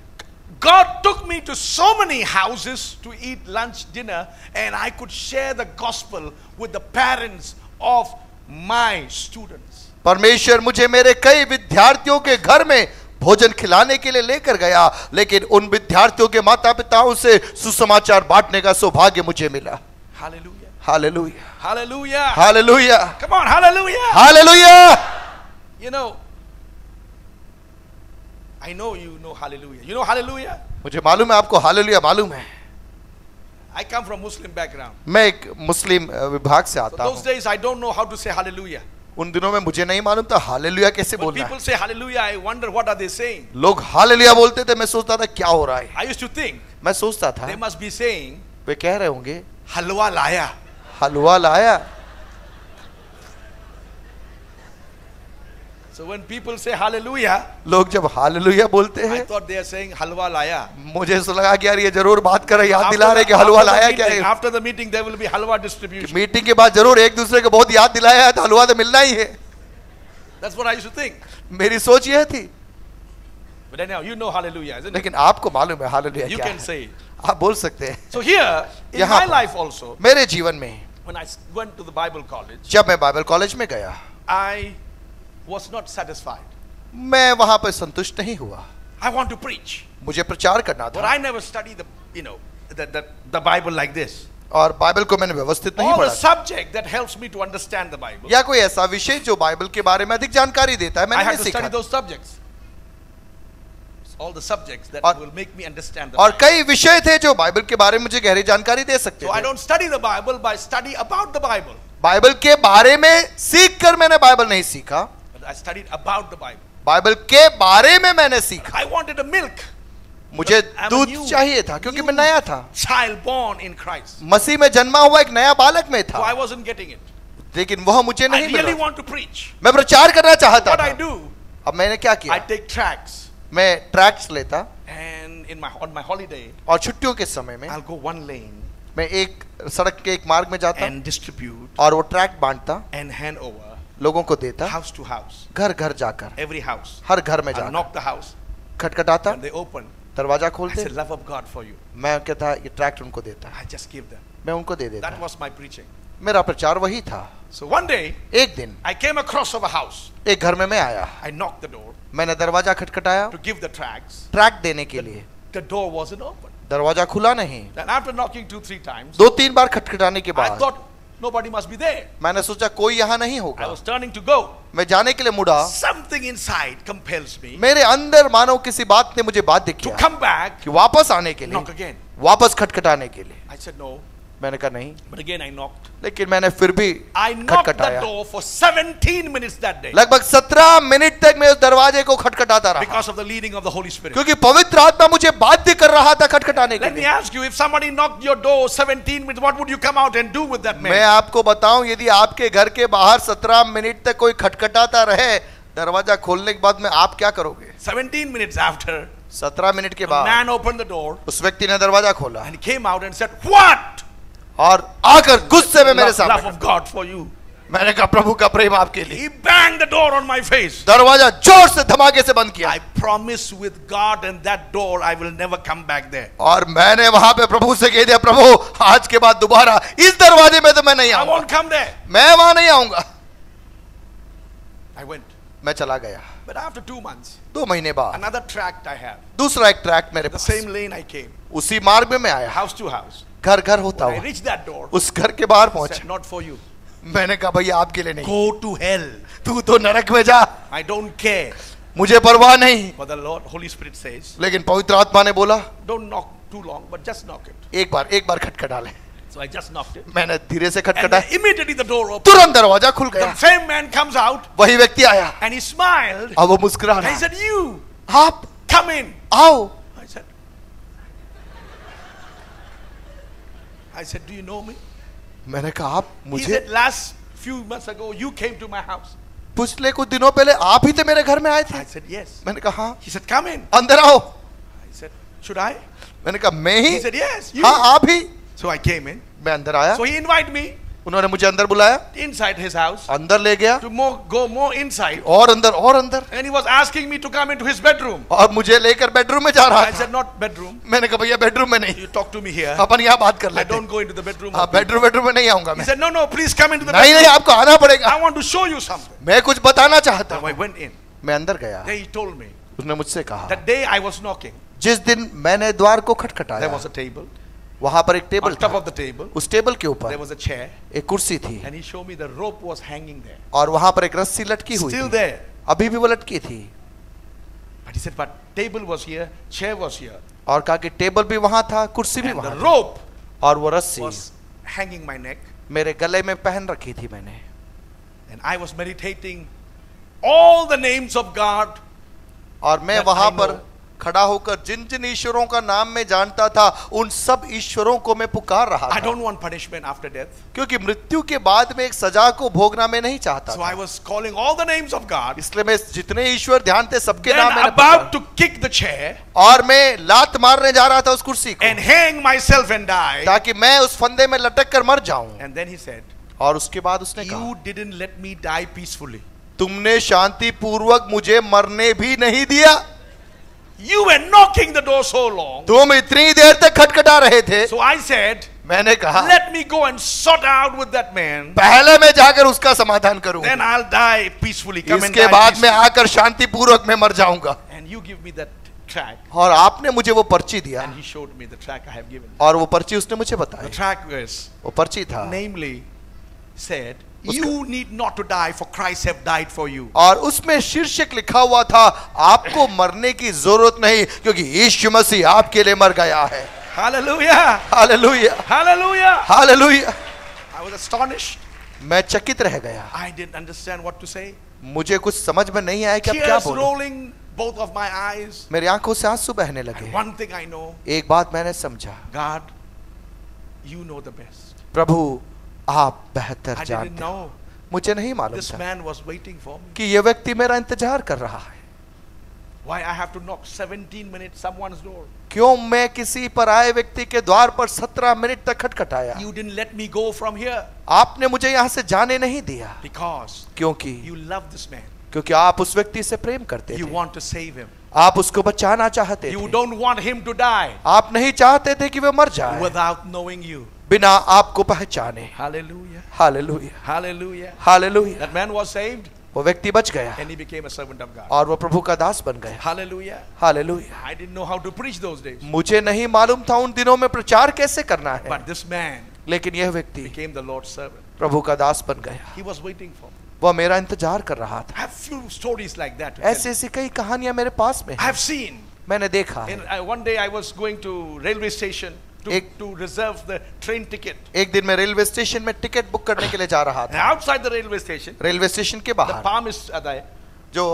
God took me to so many houses to eat lunch, dinner, and I could share the gospel with the parents of my students. परमेश्वर मुझे मेरे कई विद्यार्थियों के घर में भोजन खिलाने के लिए लेकर गया, लेकिन उन विद्यार्थियों के माता पिताओं से सुसमाचार बांटने का सौभाग्य मुझे मिला। Hallelujah. Hallelujah, Hallelujah. Hallelujah, Come on, hallelujah. Hallelujah. You know, I know you know hallelujah. You know hallelujah? मुझे मालूम है आपको हालेलुया मालूम है। I come from Muslim background. मैं एक मुस्लिम विभाग से So आता those हूँ। days I don't know how to say hallelujah. उन दिनों में मुझे नहीं मालूम था हालेलुया कैसे When बोलना people है। say hallelujah, I wonder what are they saying. लोग हालेलुया बोलते थे, मैं सोचता था क्या हो रहा है। I used to think मैं सोचता था they must be saying वे कह रहे होंगे halwa laya. हलवा लाया। So when people say hallelujah, लोग जब हालेलुया बोलते I हैं, thought they are saying halwa laya. मुझे ऐसा लगा कि यार ये जरूर बात कर रहे, याद दिला रहे कि हलवा लाया क्या है। After the meeting, there will be halwa distribution. Meeting के बाद जरूर एक दूसरे को बहुत याद दिलाया है, तो हलवा तो मिलना ही है। That's what I used to think. मेरी सोच यह थी। But anyhow, you know hallelujah, isn't it? लेकिन आपको मालूम है हालेलुया You क्या can है। say it. आप बोल सकते हैं। So here, in यहाँ my पर, life also, मेरे जीवन में when I went to the Bible college, जब मैं बाइबल कॉलेज में गया, I was not satisfied. मैं वहां पर संतुष्ट नहीं हुआ। I want to preach, मुझे प्रचार करना but था I never studied the Bible like this. और बाइबल को मैंने व्यवस्थित नहीं All the पढ़ा subject that helps me to understand the Bible, या कोई ऐसा विषय जो बाइबल के बारे में अधिक जानकारी देता है, I मैंने had नहीं to study सीखा। those subjects. All the subjects that और- will make me understand the और Bible. कई विषय थे जो बाइबल के बारे में मुझे गहरी जानकारी दे सकते So I थे। don't study the Bible by study about the Bible, Bible के बारे में सीख कर मैंने बाइबल नहीं सीखा, but I studied about the Bible. Bible के बारे में मैंने सीखा। I wanted a milk मुझे I'm a दूध new- चाहिए था क्योंकि new मैं नया था, child born in Christ. मसीह में जन्मा हुआ एक नया बालक में So I था, wasn't getting it. लेकिन वह मुझे I नहीं मिल really रहा। want to preach. मैं प्रचार करना चाहता What I था। do, अब मैंने क्या I किया, take tracts, मैं ट्रैक्ट्स लेता and on my holiday, और छुट्टियों के समय में I'll go one lane मैं एक सड़क के एक मार्ग में जाता and distribute और वो ट्रैक्ट बांटता, and hand over लोगों को देता, house to house, घर घर जाकर, every house. हर घर में I'll जाकर knock the house, खटखटाता, and they open. दरवाजा I खोलते, said, love of God for you. मैं कहता ये ट्रैक्ट उनको देता, I just give them. मैं उनको दे देता। That was my preaching. मेरा प्रचार वही था। So one day, एक दिन I came across of a house. एक घर में मैं आया, I knocked the door मैंने दरवाजा खटखटाया to give the tracts. Tract देने के लिए, The door wasn't open. दरवाजा खुला नहीं। Then after knocking 2-3 times, 2-3 बार खटखटाने के I बाद thought nobody must be there. मैंने सोचा कोई यहाँ नहीं I होगा, was turning to go. मैं जाने के लिए मुड़ा, Something inside compels me मेरे अंदर मानो किसी बात ने मुझे बात to दिखाया come back, कि वापस आने के knock लिए, again. वापस खटखटाने के लिए। I said no, मैंने कहा नहीं, but again I knocked. लेकिन मैंने फिर भी I knocked the खटखटाया। door for 17 minutes that day लगभग 17 मिनट तक मैं उस दरवाजे को खटखटाता रहा, because of the leading of the Holy Spirit. क्योंकि पवित्र आत्मा मुझे बाध्य कर रहा था खटखटाने के Let me लिए। ask you, if somebody knocked your door 17 minutes, what would you come out and do with that मैं man? आपको बताऊं, यदि आपके घर के बाहर 17 मिनट तक कोई खटखटाता रहे, दरवाजा खोलने के बाद में आप क्या करोगे? 17 minutes after, 17 मिनट के a बाद man opened the door उस व्यक्ति ने दरवाजा खोला and he came out and said, what? और आकर गुस्से में मेरे Love, love सामने, of God for you. मैंने कहा प्रभु का प्रेम आपके लिए। He banged the door on my face. दरवाजा जोर से धमाके से बंद किया I promise with God and that door, I will never come back there. और मैंने वहां पे प्रभु से कह दिया, प्रभु आज के बाद दोबारा इस दरवाजे में तो मैं नहीं I आऊंगा, won't come there. मैं वहां नहीं आऊंगा। I went. मैं चला गया। But after 2 months, 2 महीने बाद another tract I have. दूसरा एक ट्रैक मेरे The pass, same lane I came, उसी मार्ग में मैं आया, house to house. घर घर होता When I हुआ reached that door, उस घर के बाहर I पहुंचा। said, not for you. मैंने कहा भैया आपके लिए नहीं, Go to hell. तू तो नरक में जा, I don't care. मुझे परवाह नहीं। But the Lord, Holy Spirit says, लेकिन पवित्र आत्मा ने बोला don't knock too long, but just knock it. एक बार खटखटा ले। So I just knocked it. मैंने धीरे से And खटखटा, then immediately the door opened. तुरंत दरवाजा खुल The गया। same man comes out वही व्यक्ति आया and he smiled. और वो मुस्कुरा And he रहा, said, you आप come in. आओ। I said, do you know me? मैंने कहा आप He मुझे, said, last few months ago, you came to my house. पिछले कुछ दिनों पहले आप ही थे मेरे घर में आए थे। I said, yes. मैंने कहा हाँ। He said, come in. अंदर आओ। I said, should I? मैंने कहा मैं ही। He said, yes, you. हाँ आप ही। So I came in. मैं अंदर आया, So he invited me उन्होंने मुझे अंदर बुलाया, inside his house अंदर ले गया, to go more inside. और अंदर, And he was asking me to come into his bedroom. और मुझे लेकर बेडरूम में जा रहा I था। said, not bedroom. मैंने कहा भैया बेडरूम में नहीं, You talk to me here. अपन यहाँ बात कर I लेते don't हैं। go into the bedroom. हाँ of people. बेडरूम में नहीं आऊंगा He मैं। said, no, please come into the नहीं bedroom. आपको आना पड़ेगा, I want to show you something. मैं कुछ बताना चाहता So I हूँ। went in. मैं अंदर गया, Then he told me, उसने मुझसे कहा, that day I was knocking, जिस दिन मैंने द्वार को there खटखटाया, was a table. वहां पर एक टेबल On top था, of the table, उस टेबल के there ऊपर was a chair. एक कुर्सी थी, And he showed me the rope was hanging there. और वहां पर एक रस्सी लटकी हुई Still थी, there. अभी भी वो लटकी थी। But he said, but table was here, chair was here. और कहा कि टेबल भी वहां था, कुर्सी भी And the वहां थी, rope और वो रस्सी was hanging my neck. मेरे गले में पहन रखी थी मैंने। And I was meditating all the names of God. और मैं That वहां I पर know. खड़ा होकर जिन जिन ईश्वरों का नाम मैं जानता था उन सब ईश्वरों को मैं पुकार रहा I था, don't want punishment after death. क्योंकि मृत्यु के बाद में एक सजा को भोगना मैं नहीं चाहता So I था। was calling all the names of God. इसलिए मैं जितने ईश्वर ध्यान थे सबके Then नाम मैंने about पुकारा। to kick the chair और मैं लात मारने जा रहा था उस कुर्सी को, and hang myself and die. ताकि मैं उस फंदे में लटक कर मर जाऊं। And then he said, और उसके बाद उसने कहा, you didn't let me die peacefully. तुमने शांति पूर्वक मुझे मरने भी नहीं दिया। You were knocking the door so long. तुम इतनी देर तक खटखटा रहे थे। So I said, मैंने कहा, let me go and sort out with that man. पहले मैं जाकर उसका समाधान करूंगा, Then I'll die peacefully. Come and इसके die बाद मैं peacefully. आकर शांति पूर्वक मैं मर जाऊंगा। And you give me that track. और आपने मुझे वो पर्ची दिया, And he showed me the track I have given. और वो पर्ची उसने मुझे The बताई। track was, वो पर्ची था, namely, said, you need not to die, for Christ have died for you. और उसमें शीर्षक लिखा हुआ था, आपको मरने की जरूरत नहीं, क्योंकि यीशु मसीह आपके लिए मर गया है। Hallelujah! Hallelujah, Hallelujah! Hallelujah. I was astonished. मैं चकित रह गया, I didn't understand what to say. मुझे कुछ समझ में नहीं आया कि अब क्या Tears बोलूं। rolling both of my eyes. मेरी आंखों से आंसू बहने And लगे। one thing I know, एक बात मैंने समझा, God, you know the best. प्रभु आप बेहतर I didn't जानते हो। know मुझे नहीं मालूम this था man was waiting for me. कि ये व्यक्ति मेरा इंतजार कर रहा है। Why I have to knock 17 minutes someone's door? क्यों मैं किसी पर आए व्यक्ति के द्वार पर 17 मिनट तक खटखटाया? You didn't let me go from here आपने मुझे यहाँ से जाने नहीं दिया, because क्योंकि you love this man. क्योंकि आप उस व्यक्ति से प्रेम करते You थे, want to save him. आप उसको बचाना चाहते You थे, don't want him to die आप नहीं चाहते थे कि वह मर जाए without knowing you. बिना आपको पहचाने। Hallelujah. Hallelujah, Hallelujah. Hallelujah. That man was saved वो व्यक्ति बच गया and he became a servant of God. और वो प्रभु का दास बन गया। Hallelujah. Hallelujah. I didn't know how to preach those days. मुझे नहीं मालूम था उन दिनों में प्रचार कैसे करना है, But this man लेकिन यह व्यक्ति became the Lord's servant. प्रभु का दास बन गया। He was waiting for me. वह मेरा इंतजार कर रहा था। I have few stories like that to tell ऐसी ऐसी कई कहानियां मेरे पास में you. I हैं, have seen. मैंने देखा है। And one day I was going to railway station to reserve the train ticket. एक दिन मैं रेलवे स्टेशन में टिकट बुक करने के लिए जा रहा And था। outside the railway station, railway station के the बाहर palmist are there. जो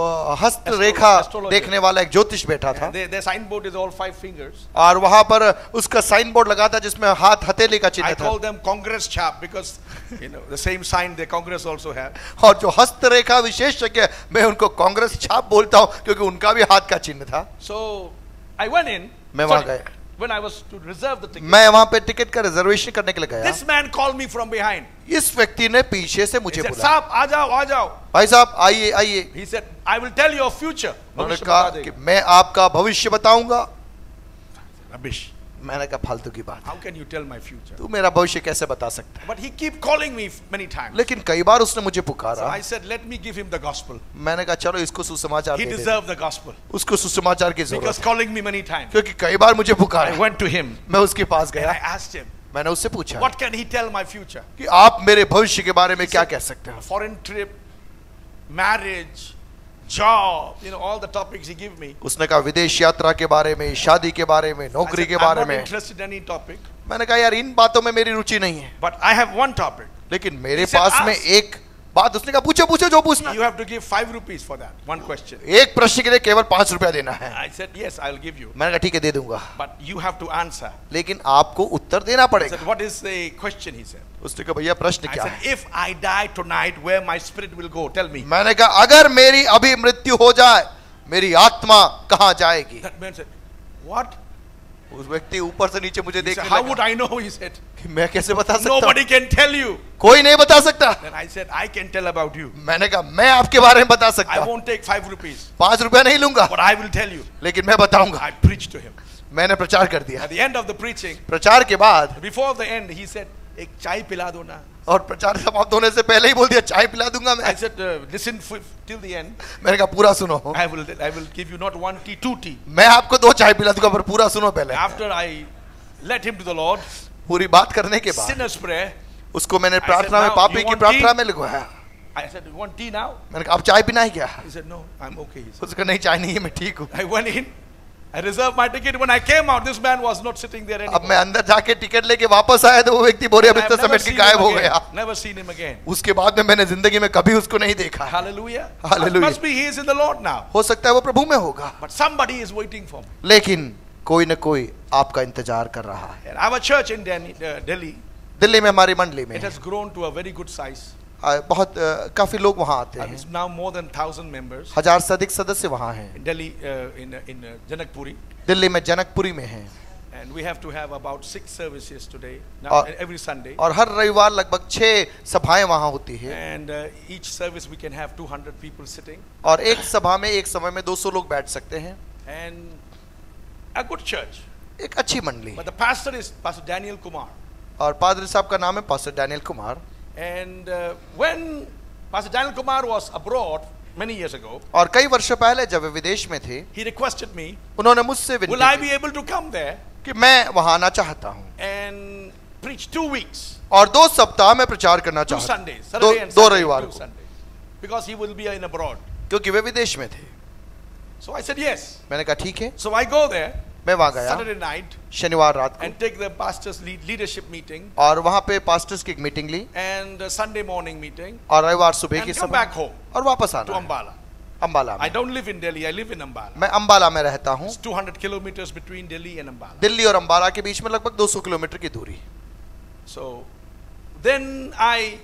हस्त रेखा astrologer. देखने वाला एक ज्योतिष बैठा था, And their signboard is all 5 fingers. और वहां पर उसका साइन बोर्ड लगा था जिसमें हाथ हथेली का चिन्ह I था। call them Congress chap because you know the same sign the Congress also have. और जो हस्त रेखा विशेषज्ञ, मैं उनको कांग्रेस छाप बोलता हूँ, क्योंकि उनका भी हाथ का चिन्ह था। So I went in. मैं वहां Sorry, गया, when I was to reserve the ticket. मैं वहां पे टिकट का रिजर्वेशन करने के लिए गया। This man called me from behind. इस व्यक्ति ने पीछे से He मुझे said, बुलाया, "Saab, आ जाओ, आ जाओ." भाई साहब आइए आइए। He said, "I will tell your future." उन्होंने भविष्य कहा बता कि देगा। मैं आपका भविष्य बताऊंगा। Rubbish. मैंने कहा फालतू की बात, How can you tell my future? तू मेरा भविष्य कैसे बता सकता है? But he keep calling me many times. लेकिन कई बार उसने मुझे So पुकारा। I said, "Let me give him the gospel. मैंने कहा चलो इसको सुसमाचार He दे देते, deserved the gospel उसको सुसमाचार की जरूरत because है, calling me many times." क्योंकि कई बार मुझे I पुकारा। went to him मैं उसके पास and I गया, asked him, मैंने उससे पूछा "What can he tell my future? कि आप मेरे भविष्य के बारे में क्या कह सकते हो? Foreign trip, marriage, job, you know, all the topics he give me." उसने कहा विदेश यात्रा के बारे में, शादी के बारे में, I नौकरी said, के "I'm बारे not में। interested in any topic, मैंने कहा यार इन बातों में मेरी रुचि नहीं है, but I have one topic. लेकिन मेरे He said, पास में "Ask." एक बात। उसने कहा पूछो पूछो जो पूछना। You have to give 5 rupees for that one question. एक प्रश्न के लिए केवल 5 रुपया देना है। I said, "Yes, I'll give you, मैंने कहा ठीक है दे दूंगा, but you have to answer." लेकिन आपको उत्तर देना I पड़ेगा। said, "What is the question?" He said. उसने कहा भैया प्रश्न I क्या said, है? "If I die tonight, where my spirit will go? Tell me." मैंने कहा अगर मेरी अभी मृत्यु हो जाए, मेरी आत्मा कहाँ जाएगी? That man said, "What?" उस व्यक्ति ऊपर से नीचे मुझे He said, देखने "How would लगा I know?" He said, कि मैं कैसे बता सकता हूँ? "Nobody can tell you." कोई नहीं बता सकता। Then I said, "I can tell about you. मैंने कहा मैं आपके बारे में बता I सकता हूँ, won't take 5 rupees, 5 रुपया नहीं लूंगा, but I will tell you." लेकिन मैं बताऊंगा। I preached to him. मैंने प्रचार कर दिया। At the end of the preaching, प्रचार के बाद, before the end, he said, "एक चाय पिला दो ना." और प्रचार समाप्त होने से पहले ही बोल दिया चाय पिला दूंगा I मैं। said, "Listen till the end. मैंने कहा पूरा सुनो, I will give you not 1 tea, 2 tea." मैं आपको 2 चाय पिला दूंगा, पर पूरा सुनो पहले। After I led him to the Lord, पूरी बात करने के बाद sinner's prayer, उसको मैंने I प्रार्थना said, में, "Now, पापी you की want प्रार्थना tea?" में लिखवाया। I said, "You want tea now?" मैंने कहा अब चाय पीना है क्या? He said, "No, I'm okay." He said. उसका नहीं चाय नहीं है, मैं ठीक हूँ। I went in. I reserved my ticket. When I came out, this man was not sitting there anymore. अब मैं अंदर जाके टिकट लेके वापस आया तो वो व्यक्ति बोरिया And I've बिस्तर never समेट के seen गायब him हो again. गया। Never seen him again. उसके बाद में मैंने जिंदगी में कभी उसको नहीं देखा। Hallelujah. Hallelujah. Must be he is in the Lord now. हो सकता है वो प्रभु में होगा, But somebody is waiting for me. लेकिन कोई न कोई आपका इंतजार कर रहा है। And our church in Delhi, Delhi में हमारी मंडली में it has grown to a very good size. बहुत काफी लोग वहाँ आते And हैं। it's now more than 1,000 members 1000 से अधिक सदस्य वहाँ हैं। in Delhi, in Janakpuri. Delhi में जनकपुरी में हैं। And we have to have about 6 services today, every Sunday. और हर रविवार लगभग 6 सभाएं वहाँ होती है। And each service we can have 200 people sitting. और एक सभा में एक समय में 200 लोग बैठ सकते हैं। And a good church. एक अच्छी मंडली। But the pastor is Pastor Daniel Kumar. और पादरी साहब का नाम है pastor Daniel Kumar. And when Pastor Daniel Kumar was abroad many years ago, और कई वर्ष पहले जब वे विदेश में थे, he requested me, उन्होंने मुझसे will I विनती be able to come there कि मैं वहां आना चाहता हूं and preach 2 weeks, और 2 सप्ताह में प्रचार करना 2 चाहता Sundays, हूं। Saturday and दो Sunday, रविवार 2 को, Sundays, because he will be in abroad. क्योंकि वे विदेश में थे। So I said yes. मैंने कहा ठीक है। So I go there मैं वहां गया Saturday night शनिवार रात को and take the pastor's leadership meeting और वहां पे पास्टर्स की एक मीटिंग ली and Sunday morning meeting और रविवार सुबह की and come सभा back home और वापस to आना है। Ambala. अंबाला I में। don't live in Delhi, I live in Ambala. मैं अंबाला में रहता हूं। It's 200 kilometers between Delhi and Ambala. Delhi और अंबाला के बीच में लगभग 200 किलोमीटर की दूरी। So then I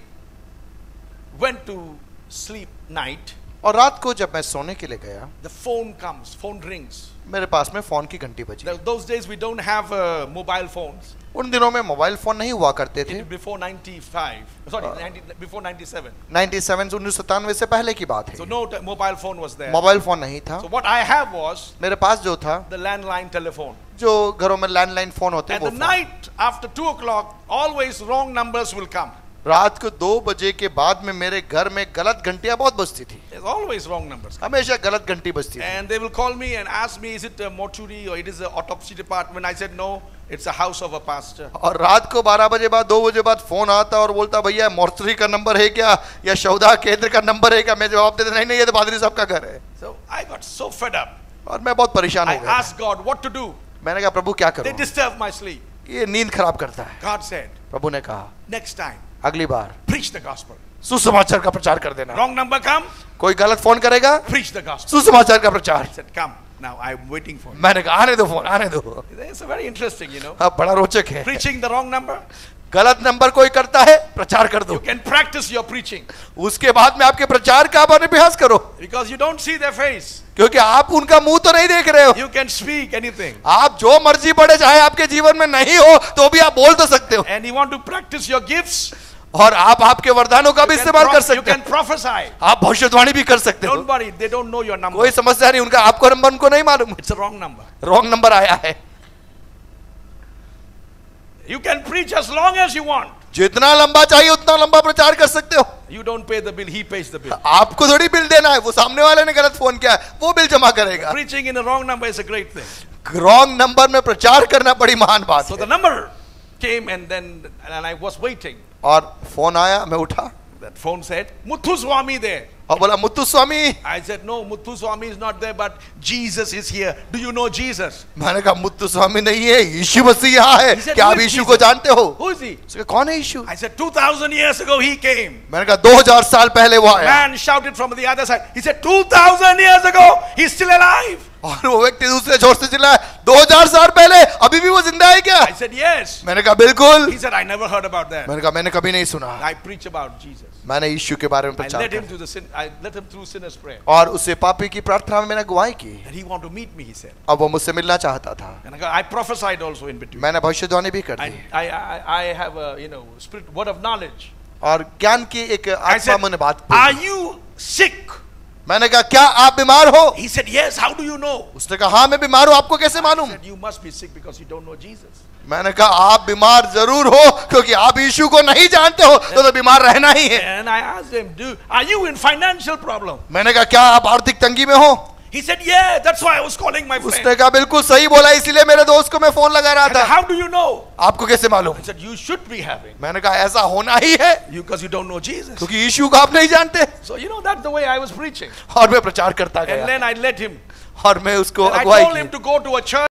went to sleep night. और रात को जब मैं सोने के लिए गया, The phone comes, phone rings. मेरे पास में फोन की घंटी बजी। Those days we don't have mobile phones. उन दिनों में मोबाइल फोन नहीं हुआ करते थे। Before 95, sorry, before 97. 97 1997 से पहले की बात So है। no mobile phone was there. Mobile phone नहीं था। So what I have was मेरे पास जो था, the landline telephone. जो घरों में लैंडलाइन फोन होते हैं At वो the phone. night after 2 o'clock, always wrong numbers will come. रात को 2 बजे के बाद में मेरे घर में गलत घंटियां बहुत बजती थी। There's always wrong numbers. हमेशा गलत घंटी बजती थी। And they will call me and ask me, is it a mortuary or it is an autopsy department? I said, no, it's a house of a pastor. और रात को 12 बजे बाद 2 बजे बाद फोन आता और बोलता भैया मोर्चरी का नंबर है क्या या शवदाह केंद्र का नंबर है क्या? मैं जवाब देता नहीं ये तो पादरी साहब का घर है। So I got so fed up. और मैं बहुत परेशान I हो गया। asked God what to do. मैंने कहा प्रभु क्या They करूं? disturb my sleep. ये नींद खराब करता है। God said, प्रभु ने कहा next time, अगली बार preach the gospel. सुसमाचार का प्रचार कर देना। Wrong number come, कोई गलत फोन करेगा, preach the gospel. सुसमाचार का प्रचार। I said, come. Now I'm waiting for you. मैंने कहा आने दो फोन, आने दो। It's very interesting, you know. अब बड़ा रोचक है। Preaching the wrong number. गलत नंबर कोई करता है, प्रचार कर दो। You can practice your preaching उसके बाद में आपके प्रचार का आप अभ्यास करो, because you don't see their face. क्योंकि आप उनका मुंह तो नहीं देख रहे हो। You can speak anything. आप जो मर्जी पड़े चाहे आपके जीवन में नहीं हो तो भी आप बोल तो सकते हो। And you want to practice your gifts. और आप आपके वरदानों का भी इस्तेमाल कर You सकते can हो। prophesy. आप भविष्यवाणी भी कर सकते हो। Don't worry, they don't know your number. कोई समस्या नहीं, उनका आपको नंबर उनको नहीं मालूम। It's a wrong number. Wrong number आया है। You can preach as long as you want. जितना लंबा चाहिए उतना लंबा प्रचार कर सकते हो। You don't pay the bill, he pays the bill. आपको थोड़ी बिल देना है, वो सामने वाले ने गलत फोन किया है, वो बिल जमा करेगा। Preaching in a wrong number is a great thing. Wrong number में प्रचार करना बड़ी महान बात So है। the number came and I was waiting. और फोन आया, मैं उठा That phone said, Muthu Swami there. और बोला मुत्तु स्वामी। I said, no, Muthu Swami is not there, but Jesus is here. Do you know Jesus? मैंने कहा मुत्तु स्वामी नहीं है, यीशु मसीह यहाँ है। He said, क्या "Who आप is यीशु Jesus?" को जानते हो? Who is he? उसका कौन है यीशु? I said, 2,000 years ago he came. मैंने कहा 2000 साल पहले वो आया। Man shouted from the other side. He said, 2,000 years ago, he's still alive. और वो व्यक्ति दूसरे छोर से चिल्लाया 2000 साल पहले अभी भी वो जिंदा है क्या? I said, yes. मैंने कहा बिल्कुल। He said, I never heard about that. मैंने कहा मैंने कभी नहीं सुना। I preach about Jesus. मैंने यीशु के बारे में I प्रचार led him किया to the sin. I led him through sinner's prayer. और उसे पापी की प्रार्थना में मैंने अगुवाई की। And he wanted to meet me, he said. अब वो मुझसे मिलना चाहता था। And I prophesied also in between. मैंने भविष्यवाणी भी कर दी I have a, spirit, word of knowledge. और ज्ञान की एक I आत्मा said, मैंने बात are की। you sick? मैंने कहा क्या आप बीमार हो? He said, yes. How do you know? उसने कहा हाँ मैं बीमार हूँ, आपको कैसे I मालूम? said, you must be sick because you don't know Jesus. मैंने कहा आप बीमार जरूर हो क्योंकि आप यीशु को नहीं जानते हो, तो बीमार रहना ही है। And I asked him, are you in financial problem? मैंने कहा क्या आप आर्थिक तंगी में हो? He said, yeah, that's why I was calling my friend. उसने कहा बिल्कुल सही बोला, इसीलिए मेरे दोस्त को मैं फोन लगा रहा I said, था। how do you know? आपको कैसे मालूम? I said, you should be having. मैंने कहा ऐसा होना ही है, Because you don't know Jesus. क्योंकि यीशु को आप नहीं जानते। So you know that's the way I was preaching. और मैं प्रचार करता And गया then I let him. और मैं उसको And I अगुवाई told की। him to go to a church.